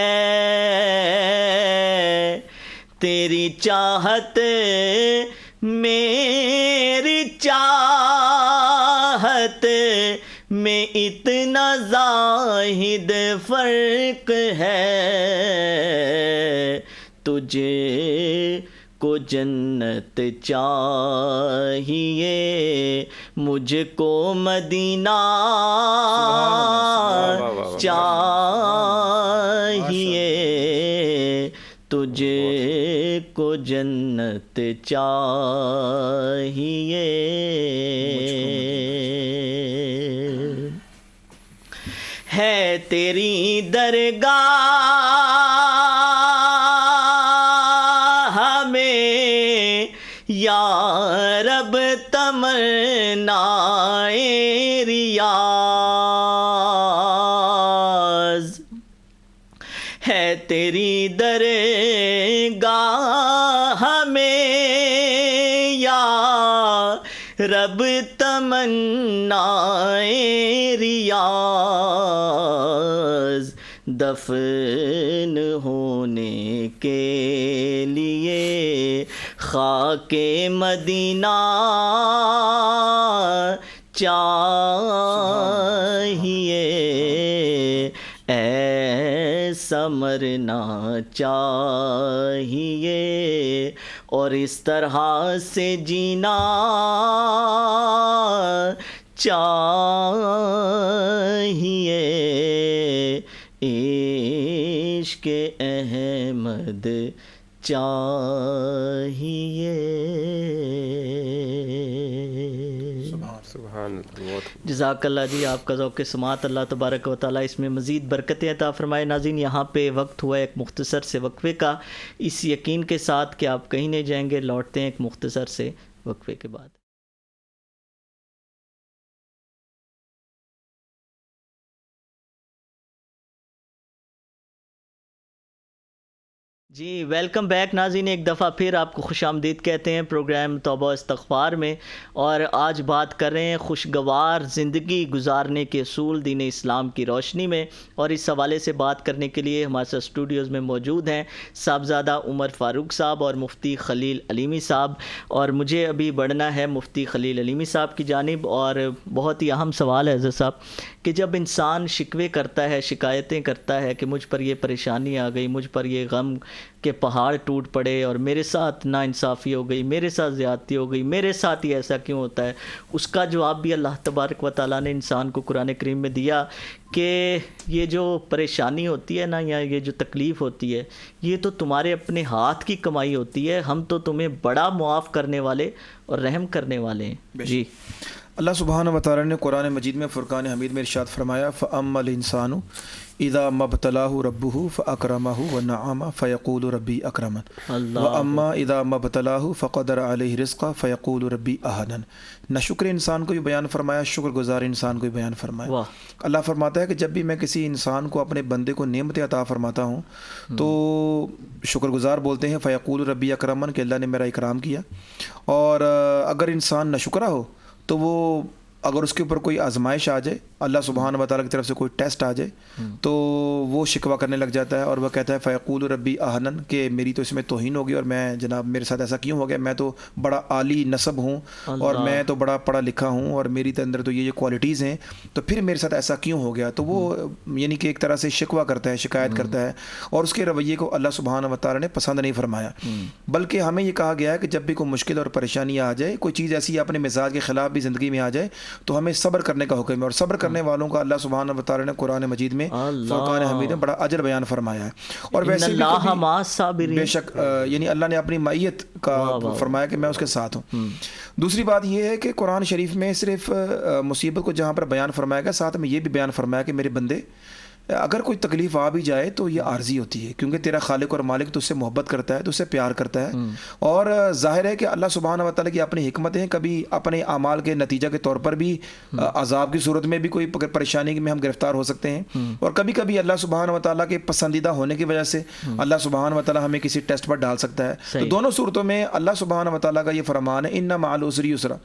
تیری چاہت میری چاہت میں اتنا زاہد فرق ہے، تجھے کو جنت چاہیے مجھ کو مدینہ چاہیے، تجھے کو جنت چاہیے، ہے تیری درگاہ ہمیں یا رب تمنائے ریاض، ہے تیری درگاہ ہمیں یا رب تمنائے ریاض، دفن ہونے کے لیے خاک مدینہ چاہیے، ایسا مرنا چاہیے اور اس طرح سے جینا چاہیے، عشق احمد چاہیے۔ جزاک اللہ جی، آپ کا ذوق سماعت اللہ تبارک و تعالیٰ اس میں مزید برکتیں عطا فرمائے۔ ناظرین، یہاں پہ وقت ہوا ایک مختصر سے وقفے کا، اس یقین کے ساتھ کہ آپ کہیں نہیں جائیں گے، لوٹتے ہیں ایک مختصر سے وقفے کے بعد۔ جی ویلکم بیک ناظرین، ایک دفعہ پھر آپ کو خوش آمدید کہتے ہیں پروگرام توبہ استغفار میں، اور آج بات کر رہے ہیں خوشگوار زندگی گزارنے کے اصول دین اسلام کی روشنی میں، اور اس حوالے سے بات کرنے کے لیے ہمارے ساتھ اسٹوڈیوز میں موجود ہیں صاحبزادہ عمر فاروق صاحب اور مفتی خلیل علیمی صاحب، اور مجھے ابھی بڑھنا ہے مفتی خلیل علیمی صاحب کی جانب۔ اور بہت ہی اہم سوال ہے حضرت صاحب کہ جب انسان شکوے کرتا ہے، شکایتیں کرتا ہے کہ مجھ پر یہ پریشانی آ گئی، مجھ پر یہ غم کہ پہاڑ ٹوٹ پڑے اور میرے ساتھ ناانصافی ہو گئی، میرے ساتھ زیادتی ہو گئی، میرے ساتھ ہی ایسا کیوں ہوتا ہے، اس کا جواب بھی اللہ تبارک و تعالیٰ نے انسان کو قرآن کریم میں دیا کہ یہ جو پریشانی ہوتی ہے نا، یا یہ جو تکلیف ہوتی ہے، یہ تو تمہارے اپنے ہاتھ کی کمائی ہوتی ہے، ہم تو تمہیں بڑا معاف کرنے والے اور رحم کرنے والے ہیں۔ جی اللہ سبحانہ و تعالیٰ نے قرآن مجید میں فرقان حمید میں ارشاد فرمایا فَأَمَّا الْإِنسَانُ اِذَا مَبْتَلَاهُ رَبُّهُ فَأَكْرَمَهُ وَنَعَمَ فَيَقُولُ رَبِّي أَكْرَمَنِ وَأَمَّا إِذَا مَبْتَلَاهُ فَقَدَرَ عَلَيْهِ رِزْقَهُ فَيَقُولُ رَبِّي أَهَانَنِ۔ نہ شکر انسان کو بھی بیان فرمایا، شکر گزار انسان کو بھی بیان فرمایا۔ اللہ فرماتا ہے کہ جب بھی میں کسی انسان کو، اپنے بندے کو نعمت عطا فرماتا ہوں تو شکر گزار بولتے ہیں فَيَقُولُ رَبِّي أَكْرَمَنِ کہ اللہ نے میرا اکرام کیا، اور اگر انسان ناشکرا ہو تو وہ اگر اس کے اوپر کوئی آزمائش آ جائے، اللہ سبحانہ و تعالیٰ کی طرف سے کوئی ٹیسٹ آ جائے تو وہ شکوہ کرنے لگ جاتا ہے، اور وہ کہتا ہے فیقول ربی اہنن کہ میری تو اس میں توہین ہو گئی، اور میں جناب میرے ساتھ ایسا کیوں ہو گیا، میں تو بڑا عالی نسب ہوں اور میں تو بڑا پڑھا لکھا ہوں اور میری اندر تو یہ کوالٹیز ہیں، تو پھر میرے ساتھ ایسا کیوں ہو گیا، تو وہ یعنی کہ ایک طرح سے شکوہ کرتا ہے، شکایت کرتا ہے، اور اس کے رویے کو اللہ سبحانہ و تعالیٰ نے پسند نہیں فرمایا، بلکہ ہمیں یہ کہا گیا ہے کہ جب بھی کوئی مشکل اور پریشانی آ جائے، کوئی چیز ایسی اپنے مزاج کے خلاف بھی زندگی میں آ جائے تو ہمیں صبر کرنے کا حکم ہے، اور صبر کرنے والوں کا اللہ سبحانہ و تعالیٰ نے قرآن مجید میں فرقان حمید میں بڑا اجر بیان فرمایا ہے. اور ویسے بھی بے شک یعنی اللہ نے اپنی معیت کا فرمایا کہ میں اس کے ساتھ ہوں. دوسری بات یہ ہے کہ قرآن شریف میں صرف مصیبت کو جہاں پر بیان فرمایا گیا، ساتھ میں یہ بھی بیان فرمایا کہ میرے بندے اگر کوئی تکلیف آ بھی جائے تو یہ عارضی ہوتی ہے، کیونکہ تیرا خالق اور مالک تو اس سے محبت کرتا ہے، تو اس سے پیار کرتا ہے. اور ظاہر ہے کہ اللہ سبحانہ و تعالیٰ کی اپنی حکمتیں، کبھی اپنے اعمال کے نتیجہ کے طور پر بھی عذاب کی صورت میں بھی کوئی پریشانی میں ہم گرفتار ہو سکتے ہیں، اور کبھی کبھی اللہ سبحانہ و تعالیٰ کے پسندیدہ ہونے کی وجہ سے اللہ سبحانہ و تعالیٰ ہمیں کسی ٹیسٹ پر ڈال سکتا ہے. تو دونوں صورتوں میں اللہ سبحانہ و تعالیٰ کا یہ فرمان ہے ان مع العسر یسرا،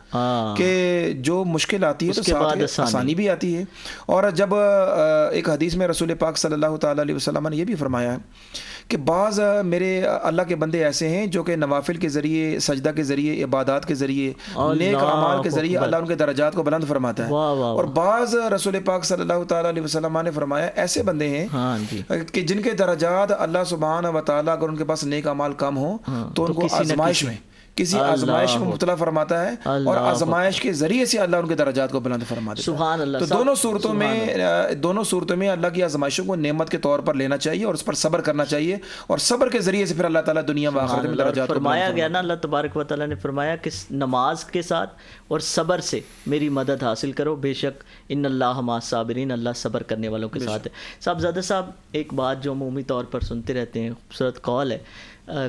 کہ جو مشکل آتی ہے تو ساتھ آسانی بھی آتی ہے. اور جب ایک حدیث میں رسول پاک صلی اللہ تعالیٰ علیہ وسلم نے یہ بھی فرمایا ہے کہ بعض میرے اللہ کے بندے ایسے ہیں جو کہ نوافل کے ذریعے، سجدہ کے ذریعے، عبادات کے ذریعے، نیک اعمال کے ذریعے اللہ ان کے درجات کو بلند فرماتا ہے. اور بعض رسول پاک صلی اللہ تعالیٰ علیہ وسلم نے فرمایا ایسے بندے ہیں کہ جن کے درجات اللہ سبحانہ و تعالیٰ اگر ان کے پاس نیک اعمال کم ہوں تو ان کو آزمائش میں، کسی آزمائش میں مبتلا فرماتا ہے، اور آزمائش کے ذریعے سے اللہ ان کے درجات کو بلند فرما دیتا ہے. سبحان اللہ. تو دونوں صورتوں میں اللہ کی آزمائشوں کو نعمت کے طور پر لینا چاہیے اور اس پر صبر کرنا چاہیے، اور صبر کے ذریعے سے پھر اللہ تعالیٰ دنیا و آخرت میں درجات کو فرمایا گیا نا. اللہ تبارک و تعالیٰ نے فرمایا کہ نماز کے ساتھ اور صبر سے میری مدد حاصل کرو، بے شک ان اللہ مع الصابرین، اللہ صبر کرنے والوں کے ساتھ ہے. صاحب زادہ صاحب، ایک بات جو عمومی طور پر سنتے رہتے ہیں، خوبصورت قول ہے،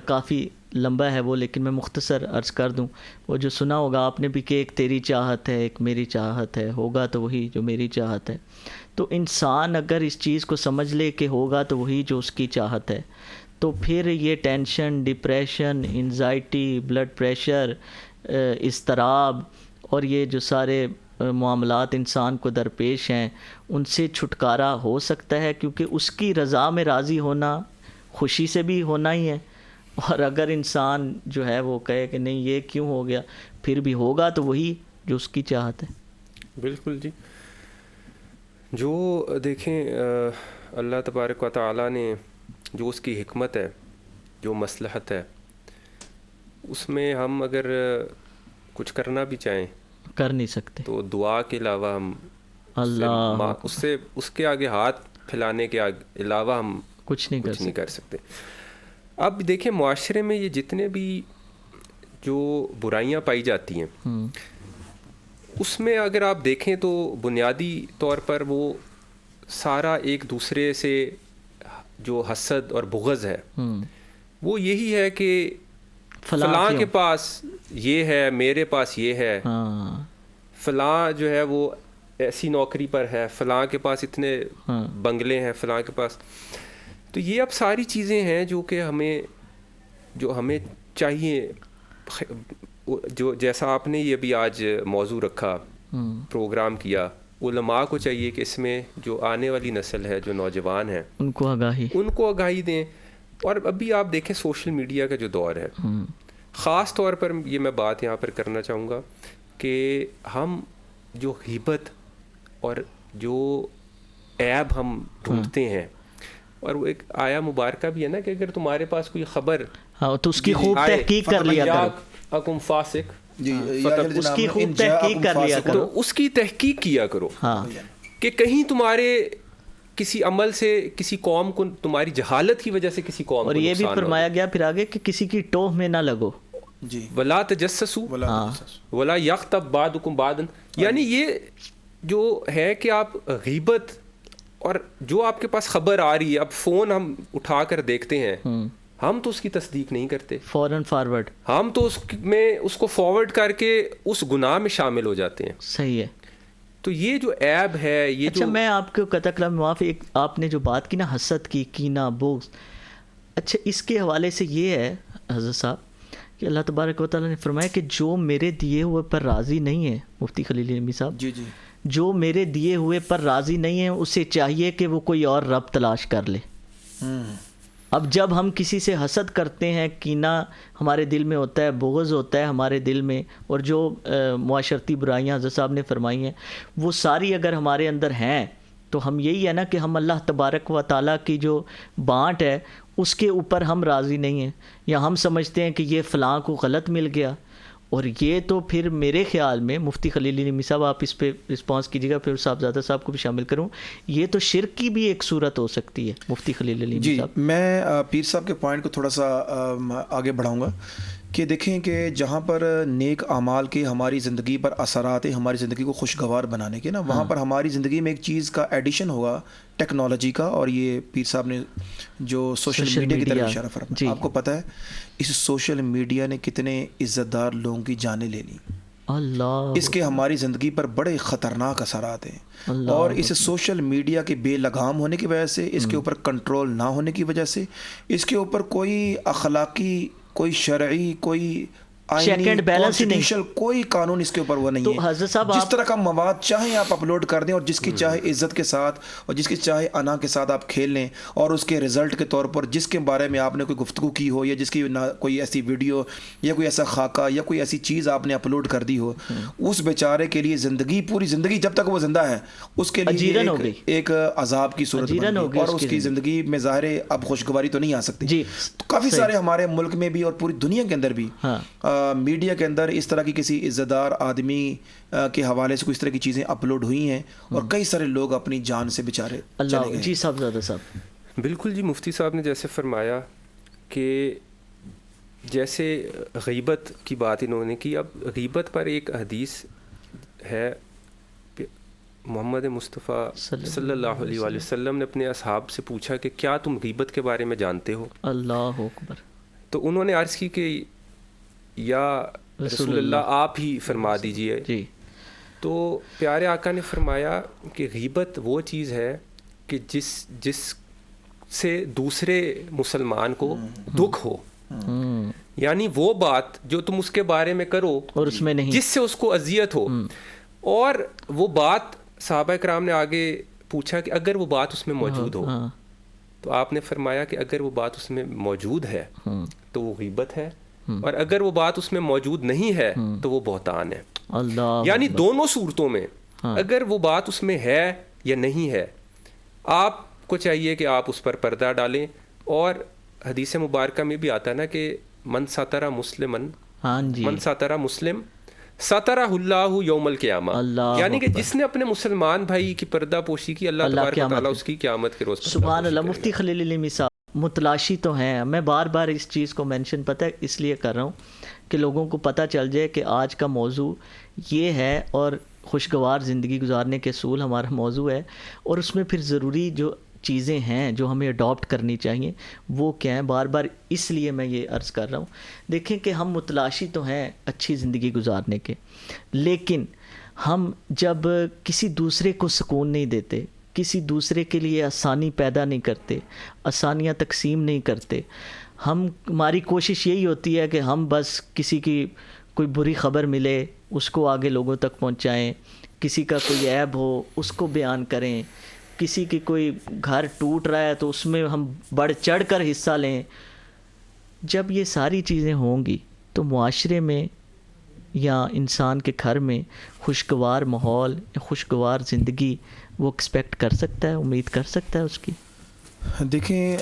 کافی لمبا ہے وہ، لیکن میں مختصر عرض کر دوں. وہ جو سنا ہوگا آپ نے بھی کہ ایک تیری چاہت ہے، ایک میری چاہت ہے، ہوگا تو وہی جو میری چاہت ہے. تو انسان اگر اس چیز کو سمجھ لے کہ ہوگا تو وہی جو اس کی چاہت ہے، تو پھر یہ tension, depression, anxiety, blood pressure, اضطراب اور یہ جو سارے معاملات انسان کو درپیش ہیں، ان سے چھٹکارا ہو سکتا ہے، کیونکہ اس کی رضا میں راضی ہونا خوشی سے بھی ہونا ہی ہے. اور اگر انسان جو ہے وہ کہے کہ نہیں یہ کیوں ہو گیا، پھر بھی ہوگا تو وہی جو اس کی چاہت ہے. بالکل جی. جو دیکھیں اللہ تبارک و تعالیٰ نے جو اس کی حکمت ہے، جو مصلحت ہے، اس میں ہم اگر کچھ کرنا بھی چاہیں کر نہیں سکتے، تو دعا کے علاوہ ہم اللہ اس کے آگے ہاتھ پھیلانے کے علاوہ ہم کچھ نہیں کر سکتے. اب دیکھیں معاشرے میں یہ جتنے بھی جو برائیاں پائی جاتی ہیں، اس میں اگر آپ دیکھیں تو بنیادی طور پر وہ سارا ایک دوسرے سے جو حسد اور بغض ہے، وہ یہی ہے کہ فلاں کے پاس یہ ہے، میرے پاس یہ ہے، فلاں جو ہے وہ ایسی نوکری پر ہے، فلاں کے پاس اتنے بنگلے ہیں، فلاں کے پاس. تو یہ اب ساری چیزیں ہیں جو کہ ہمیں چاہیے، جو جیسا آپ نے یہ بھی آج موضوع رکھا، پروگرام کیا، علماء کو چاہیے کہ اس میں جو آنے والی نسل ہے، جو نوجوان ہیں، ان کو آگاہی دیں. اور ابھی آپ دیکھیں سوشل میڈیا کا جو دور ہے، خاص طور پر یہ میں بات یہاں پر کرنا چاہوں گا کہ ہم جو غیبت اور جو عیب ہم ڈھونڈتے ہیں، اور وہ ایک آیا مبارکہ بھی ہے نا کہ اگر تمہارے پاس کوئی خبر تو اس کی خوب تحقیق کر لیا کرو، اکم فاسق، اس کی خوب تحقیق کر لیا کرو، تو اس کی تحقیق کیا کرو کہ کہیں تمہارے کسی عمل سے کسی قوم کو، تمہاری جہالت کی وجہ سے کسی قوم کو، اور یہ بھی فرمایا گیا پھر آگے کہ کسی کی ٹوہ میں نہ لگو، ولا تجسسوا ولا یغتب بعضکم بعضا. یعنی یہ جو ہے کہ آپ غیبت اور جو آپ کے پاس خبر آ رہی ہے، اب فون ہم اٹھا کر دیکھتے ہیں، ہم تو اس کی تصدیق نہیں کرتے، فوراً فارورڈ، ہم تو اس کو فارورڈ کر کے اس گناہ میں شامل ہو جاتے ہیں. صحیح ہے. تو یہ جو عیب ہے، یہ اچھا میں آپ کو قطع کلام معاف، ایک آپ نے جو بات کی نا حسد کی، کینہ، بغض، اچھا اس کے حوالے سے یہ ہے حضرت صاحب کہ اللہ تبارک و تعالیٰ نے فرمایا کہ جو میرے دیے ہوئے پر راضی نہیں ہے، مفتی خلیل نبی صاحب، جی جو میرے دیے ہوئے پر راضی نہیں ہے، اسے چاہیے کہ وہ کوئی اور رب تلاش کر لے. اب جب ہم کسی سے حسد کرتے ہیں، کینہ ہمارے دل میں ہوتا ہے، بغض ہوتا ہے ہمارے دل میں، اور جو معاشرتی برائیاں حضرت صاحب نے فرمائی ہیں وہ ساری اگر ہمارے اندر ہیں، تو ہم یہی ہے نا کہ ہم اللہ تبارک و تعالیٰ کی جو بانٹ ہے اس کے اوپر ہم راضی نہیں ہیں، یا ہم سمجھتے ہیں کہ یہ فلاں کو غلط مل گیا اور یہ تو پھر میرے خیال میں مفتی خلیل نعیمی صاحب آپ اس پہ رسپانس کیجیے گا، پھر صاحبزادہ صاحب کو بھی شامل کروں، یہ تو شرک کی بھی ایک صورت ہو سکتی ہے مفتی خلیل نعیمی صاحب۔ میں پیر صاحب کے پوائنٹ کو تھوڑا سا آگے بڑھاؤں گا کہ دیکھیں کہ جہاں پر نیک اعمال کے ہماری زندگی پر اثرات ہیں، ہماری زندگی کو خوشگوار بنانے کے نا، وہاں پر ہماری زندگی میں ایک چیز کا ایڈیشن ہوگا ٹیکنالوجی کا، اور یہ پیر صاحب نے جو سوشل میڈیا کی طرف اشارہ فرمایا، آپ کو پتہ ہے اس سوشل میڈیا نے کتنے عزت دار لوگوں کی جانیں لے لی، اللہ، اس کے ہماری زندگی پر بڑے خطرناک اثرات ہیں، اور اس سوشل میڈیا کے بے لگام ہونے کی وجہ سے، اس کے اوپر کنٹرول نہ ہونے کی وجہ سے، اس کے اوپر کوئی اخلاقی، کوئی شرعی، کوئی آئینی، کانسٹیٹیوشنل کوئی قانون اس کے اوپر وہ نہیں ہے۔ حضرت صاحب جس طرح کا مواد چاہیں آپ اپلوڈ کر دیں، اور جس کی چاہے عزت کے ساتھ اور جس کی چاہے انا کے ساتھ آپ کھیل لیں، اور اس کے رزلٹ کے طور پر جس کے بارے میں آپ نے کوئی گفتگو کی ہو، یا جس کی کوئی ایسی ویڈیو یا کوئی ایسا خاکہ یا کوئی ایسی چیز آپ نے اپلوڈ کر دی ہو، اس بیچارے کے لیے زندگی، پوری زندگی جب تک وہ زندہ ہے اس کے لیے ایک عذاب کی صورت بن گئی، اور اس کی زندگی میں ظاہر اب خوشگواری تو نہیں آ سکتی۔ کافی سارے ہمارے ملک میں بھی اور پوری دنیا کے اندر بھی میڈیا کے اندر اس طرح کی کسی عزت دار آدمی کے حوالے سے کچھ طرح کی چیزیں اپلوڈ ہوئی ہیں، اور کئی سارے لوگ اپنی جان سے بےچارے چلے گئے۔ جی صاحبزادہ صاحب۔ بالکل جی، مفتی صاحب نے جیسے فرمایا کہ جیسے غیبت کی بات انہوں نے کی، اب غیبت پر ایک حدیث ہے، محمد مصطفیٰ صلی اللہ علیہ وآلہ وسلم نے اپنے اصحاب سے پوچھا کہ کیا تم غیبت کے بارے میں جانتے ہو؟ اللہ اکبر۔ تو انہوں نے عرض کی کہ یا رسول اللہ آپ ہی فرما دیجئے۔ جی۔ تو پیارے آقا نے فرمایا کہ غیبت وہ چیز ہے کہ جس سے دوسرے مسلمان کو دکھ ہو، یعنی وہ بات جو تم اس کے بارے میں کرو اور اس میں نہیں، جس سے اس کو اذیت ہو، اور وہ بات صحابہ کرام نے آگے پوچھا کہ اگر وہ بات اس میں موجود ہو، تو آپ نے فرمایا کہ اگر وہ بات اس میں موجود ہے تو وہ غیبت ہے، اور اگر وہ بات اس میں موجود نہیں ہے تو وہ بہتان ہے۔ یعنی دونوں صورتوں میں اگر وہ بات اس میں ہے یا نہیں ہے، آپ کو چاہیے کہ آپ اس پر پردہ ڈالیں، اور حدیث مبارکہ میں بھی آتا ہے نا کہ من ستر مسلمن، من ستر مسلم سترہ اللہ یوم القیامہ، یعنی کہ جس نے اپنے مسلمان بھائی کی پردہ پوشی کی، اللہ تبارک و تعالیٰ اس کی قیامت کے روز پر سبحان اللہ۔ مفتی خلیل نعیمی صاحب متلاشی تو ہیں، میں بار بار اس چیز کو مینشن پتہ ہے اس لیے کر رہا ہوں کہ لوگوں کو پتہ چل جائے کہ آج کا موضوع یہ ہے، اور خوشگوار زندگی گزارنے کے اصول ہمارا موضوع ہے، اور اس میں پھر ضروری جو چیزیں ہیں جو ہمیں اڈاپٹ کرنی چاہیے وہ کیا ہیں، بار بار اس لیے میں یہ عرض کر رہا ہوں۔ دیکھیں کہ ہم متلاشی تو ہیں اچھی زندگی گزارنے کے، لیکن ہم جب کسی دوسرے کو سکون نہیں دیتے، کسی دوسرے کے لیے آسانی پیدا نہیں کرتے، آسانیاں تقسیم نہیں کرتے، ہماری کوشش یہی ہوتی ہے کہ ہم بس کسی کی کوئی بری خبر ملے اس کو آگے لوگوں تک پہنچائیں، کسی کا کوئی عیب ہو اس کو بیان کریں، کسی کی کوئی گھر ٹوٹ رہا ہے تو اس میں ہم بڑھ چڑھ کر حصہ لیں۔ جب یہ ساری چیزیں ہوں گی تو معاشرے میں یا انسان کے گھر میں خوشگوار ماحول، خوشگوار زندگی وہ ایکسپیکٹ کر سکتا ہے، امید کر سکتا ہے اس کی؟ دیکھیں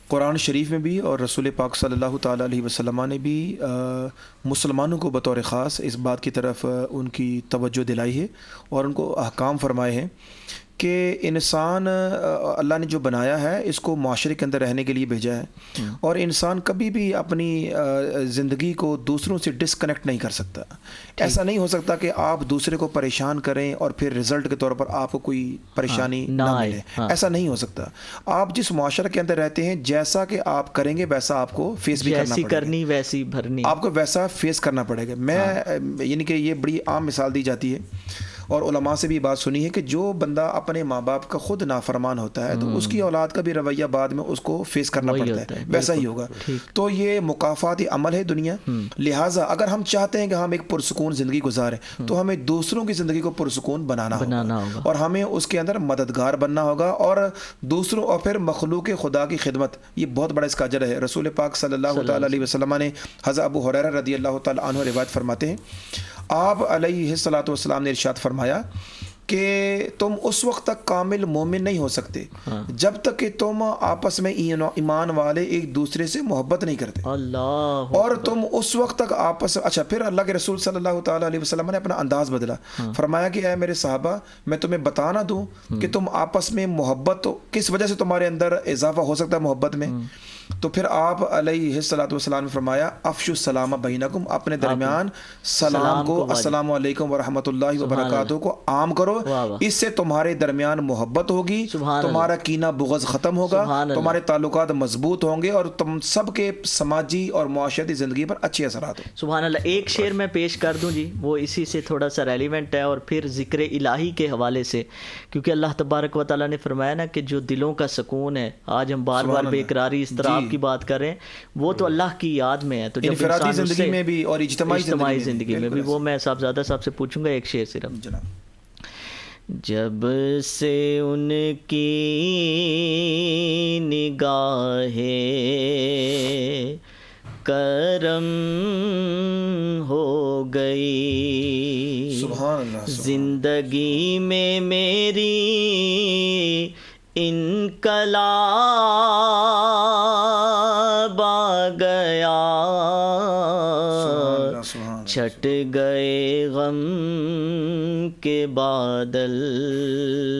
قرآن شریف میں بھی اور رسول پاک صلی اللہ تعالیٰ علیہ وسلم نے بھی مسلمانوں کو بطور خاص اس بات کی طرف ان کی توجہ دلائی ہے اور ان کو احکام فرمائے ہیں کہ انسان اللہ نے جو بنایا ہے اس کو معاشرے کے اندر رہنے کے لیے بھیجا ہے، اور انسان کبھی بھی اپنی زندگی کو دوسروں سے ڈسکنیکٹ نہیں کر سکتا۔ ایسا نہیں ہو سکتا کہ آپ دوسرے کو پریشان کریں اور پھر رزلٹ کے طور پر آپ کو کوئی پریشانی نہ ملے، ایسا نہیں ہو سکتا۔ آپ جس معاشرے کے اندر رہتے ہیں جیسا کہ آپ کریں گے ویسا آپ کو فیس بھی کرنا پڑے گا، ویسی بھرنی، آپ کو ویسا فیس کرنا پڑے گا۔ میں یعنی کہ یہ بڑی عام مثال دی جاتی ہے اور علماء سے بھی بات سنی ہے کہ جو بندہ اپنے ماں باپ کا خود نافرمان ہوتا ہے تو اس کی اولاد کا بھی رویہ بعد میں اس کو فیس کرنا پڑتا ہے، ویسا ہی ہوگا۔ تو یہ مکافاتی عمل ہے دنیا، لہٰذا اگر ہم چاہتے ہیں کہ ہم ایک پرسکون زندگی گزاریں تو ہمیں دوسروں کی زندگی کو پرسکون بنانا ہوگا اور ہمیں اس کے اندر مددگار بننا ہوگا، اور دوسروں اور پھر مخلوق خدا کی خدمت، یہ بہت بڑا اس کا اجر ہے۔ رسول پاک صلی اللہ تعالیٰ علیہ وسلم نے حضرت ابو ہریرہ رضی اللہ تعالیٰ عنہ روایت فرماتے ہیں، آپ علیہ الصلوۃ والسلام نے ارشاد فرمایا کہ تم اس وقت تک کامل مومن نہیں ہو سکتے جب تک کہ تم آپس میں ایمان والے ایک دوسرے سے محبت نہیں کرتے. اللہ اور تم اس وقت تک آپس اچھا پھر اللہ کے رسول صلی اللہ تعالیٰ علیہ وسلم نے اپنا انداز بدلا. فرمایا کہ اے میرے صحابہ میں تمہیں بتانا دوں کہ تم آپس میں محبت کس وجہ سے تمہارے اندر اضافہ ہو سکتا ہے محبت میں. تو پھر آپ علیہ الصلوۃ والسلام نے فرمایا افشوا السلام بینکم، اپنے درمیان سلام کو السلام علیکم ورحمۃ اللہ وبرکاتہ کو عام کرو. اس سے تمہارے درمیان محبت ہوگی، تمہارا کینہ بغض ختم ہوگا، تمہارے تعلقات مضبوط ہوں گے اور تم سب کے سماجی اور معاشرتی زندگی پر اچھے اثرات ہوں. سبحان اللہ. ایک شعر میں پیش کر دوں جی، وہ اسی سے تھوڑا سا ریلیونٹ ہے اور پھر ذکر الہی کے حوالے سے، کیونکہ اللہ تبارک و تعالیٰ نے فرمایا نا کہ جو دلوں کا سکون ہے، آج ہم بار بار بے قراری اضطراب کی بات کر رہے ہیں، وہ تو اللہ کی یاد میں ہے. تو جب انفرادی زندگی میں بھی اور اجتماعی زندگی میں بھی، وہ میں صاحبزادہ صاحب سے پوچھوں گا ایک شعر صرف. جب سے ان کی نگاہ کرم ہو گئی، زندگی میں میری انقلاب آ گیا، چھٹ گئے غم کے بادل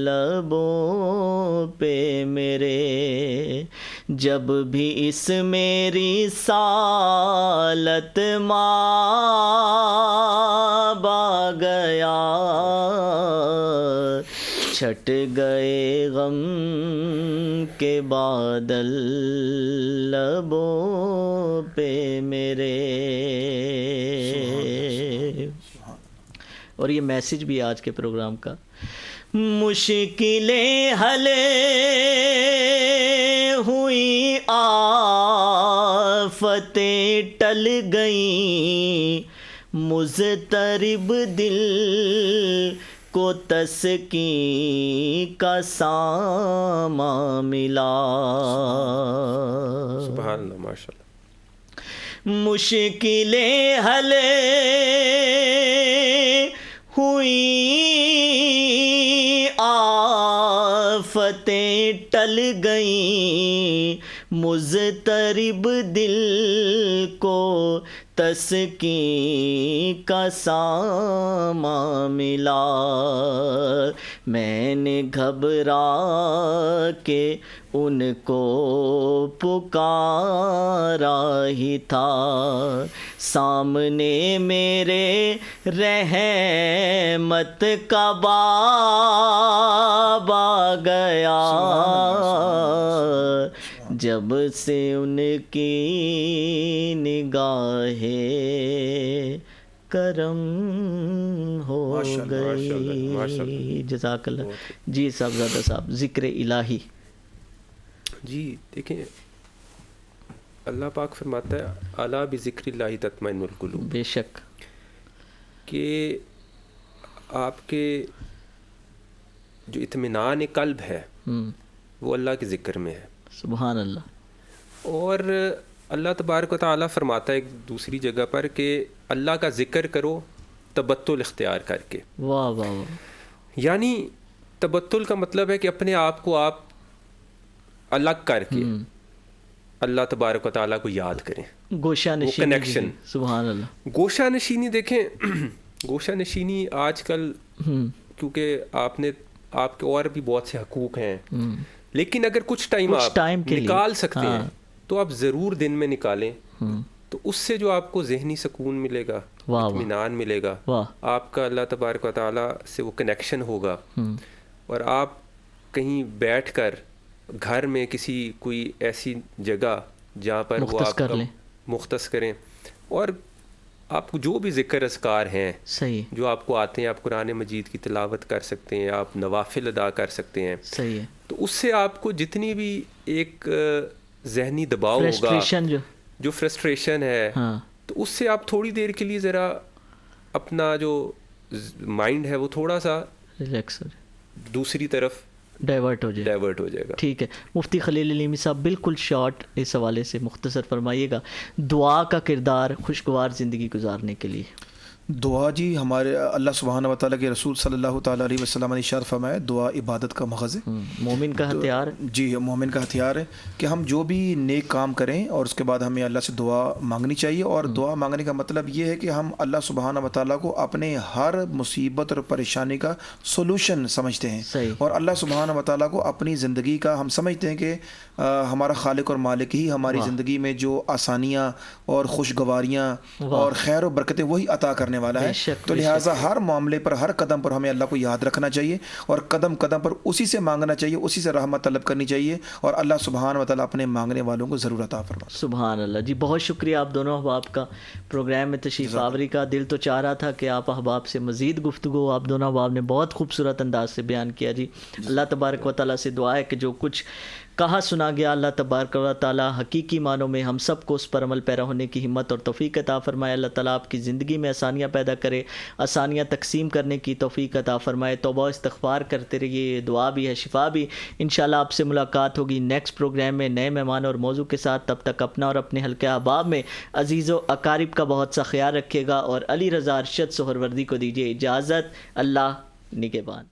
لبوں پہ میرے، جب بھی اس میری سالت ماں آ گیا، چھٹ گئے غم کے بادل لبوں پہ میرے. اور یہ میسج بھی آج کے پروگرام کا، مشکلیں حل ہوئی آفتیں ٹل گئیں، مضطرب دل کو تسکین کا سامان ملا. سبحان اللہ، ماشاء اللہ. مشکلیں حل ہوئی آفتیں ٹل گئیں، مضطرب دل کو تسکین کا سامان ملا. میں نے گھبرا کے ان کو پکارا ہی تھا، سامنے میرے رحمت کا باب آ گیا، جب سے ان کی نگاہ کرم ہو گئی. جزاک اللہ. جی صاحبزادہ صاحب، ذکر الہی. جی دیکھیں، اللہ پاک فرماتا ہے الا بذکر اللہ تطمئن القلوب. بے شک کہ آپ کے جو اطمینان قلب ہے وہ اللہ کے ذکر میں ہے. سبحان اللہ. اور اللہ تبارک و تعالیٰ فرماتا ہے ایک دوسری جگہ پر کہ اللہ کا ذکر کرو تبتل اختیار کر کے. واہ واہ واہ. یعنی تبتل کا مطلب ہے کہ اپنے آپ کو آپ الگ کر کے اللہ تبارک و تعالیٰ کو یاد کریں. گوشہ نشینی، کنیکشن. سبحان اللہ. گوشہ نشینی دیکھیں، گوشہ نشینی آج کل کیونکہ آپ کے اور بھی بہت سے حقوق ہیں، لیکن اگر کچھ ٹائم آپ نکال سکتے ہیں تو آپ ضرور دن میں نکالیں. تو اس سے جو آپ کو ذہنی سکون ملے گا، اطمینان ملے گا، آپ کا اللہ تبارک و تعالیٰ سے وہ کنیکشن ہوگا، اور آپ کہیں بیٹھ کر گھر میں کسی کوئی ایسی جگہ جہاں پر وہ آپ مختص کریں، اور آپ کو جو بھی ذکر اذکار ہیں صحیح جو آپ کو آتے ہیں، آپ قرآن مجید کی تلاوت کر سکتے ہیں، آپ نوافل ادا کر سکتے ہیں. صحیح ہے. تو اس سے آپ کو جتنی بھی ایک ذہنی دباؤ ہوگا، جو فرسٹریشن ہے، تو اس سے آپ تھوڑی دیر کے لیے ذرا اپنا جو مائنڈ ہے وہ تھوڑا سا ریلیکس ہو جائے، دوسری طرف ڈائیورٹ ہو جائے گا. ٹھیک ہے. مفتی خلیل علیمی صاحب بالکل شارٹ اس حوالے سے مختصر فرمائیے گا، دعا کا کردار خوشگوار زندگی گزارنے کے لیے. دعا جی ہمارے اللہ سبحانہ و تعالیٰ کے رسول صلی اللہ تعالیٰ علیہ وسلم نے ارشاد فرمایا دعا عبادت کا مغز ہے، مومن کا ہتھیار ہے. جی مومن کا ہتھیار ہے کہ ہم جو بھی نیک کام کریں اور اس کے بعد ہمیں اللہ سے دعا مانگنی چاہیے. اور دعا مانگنے کا مطلب یہ ہے کہ ہم اللہ سبحانہ و تعالیٰ کو اپنے ہر مصیبت اور پریشانی کا سولوشن سمجھتے ہیں. صحیح. اور اللہ سبحانہ و تعالیٰ کو اپنی زندگی کا ہم سمجھتے ہیں کہ ہمارا خالق اور مالک ہی ہماری زندگی میں جو آسانیاں اور خوشگواریاں اور خیر و برکتیں وہی عطا کرنے والا ہے. تو لہٰذا ہر معاملے پر ہر قدم پر ہمیں اللہ کو یاد رکھنا چاہیے اور قدم قدم پر اسی سے مانگنا چاہیے، اسی سے رحمت طلب کرنی چاہیے، اور اللہ سبحانہ و تعالیٰ اپنے مانگنے والوں کو ضرور عطا فرمائے. سبحان اللہ. جی بہت شکریہ آپ دونوں احباب کا پروگرام میں تشریف آوری کا. دل تو چاہ رہا تھا کہ آپ احباب سے مزید گفتگو، آپ دونوں احباب نے بہت خوبصورت انداز سے بیان کیا. جی اللہ تبارک و تعالیٰ سے دعا ہے کہ جو کچھ کہا سنا گیا اللہ تبارک و تعالیٰ حقیقی معنوں میں ہم سب کو اس پر عمل پیرا ہونے کی ہمت اور توفیق عطا فرمائے. اللہ تعالیٰ آپ کی زندگی میں آسانیاں پیدا کرے، آسانیاں تقسیم کرنے کی توفیق عطا فرمائے. توبہ استغفار کرتے رہیے، یہ دعا بھی ہے، شفا بھی. انشاءاللہ آپ سے ملاقات ہوگی نیکسٹ پروگرام میں نئے مہمان اور موضوع کے ساتھ. تب تک اپنا اور اپنے حلقہ احباب میں عزیز و اقارب کا بہت سا خیال رکھیے گا، اور علی رضا ارشد سہروردی کو دیجیے اجازت. اللہ نگہبان.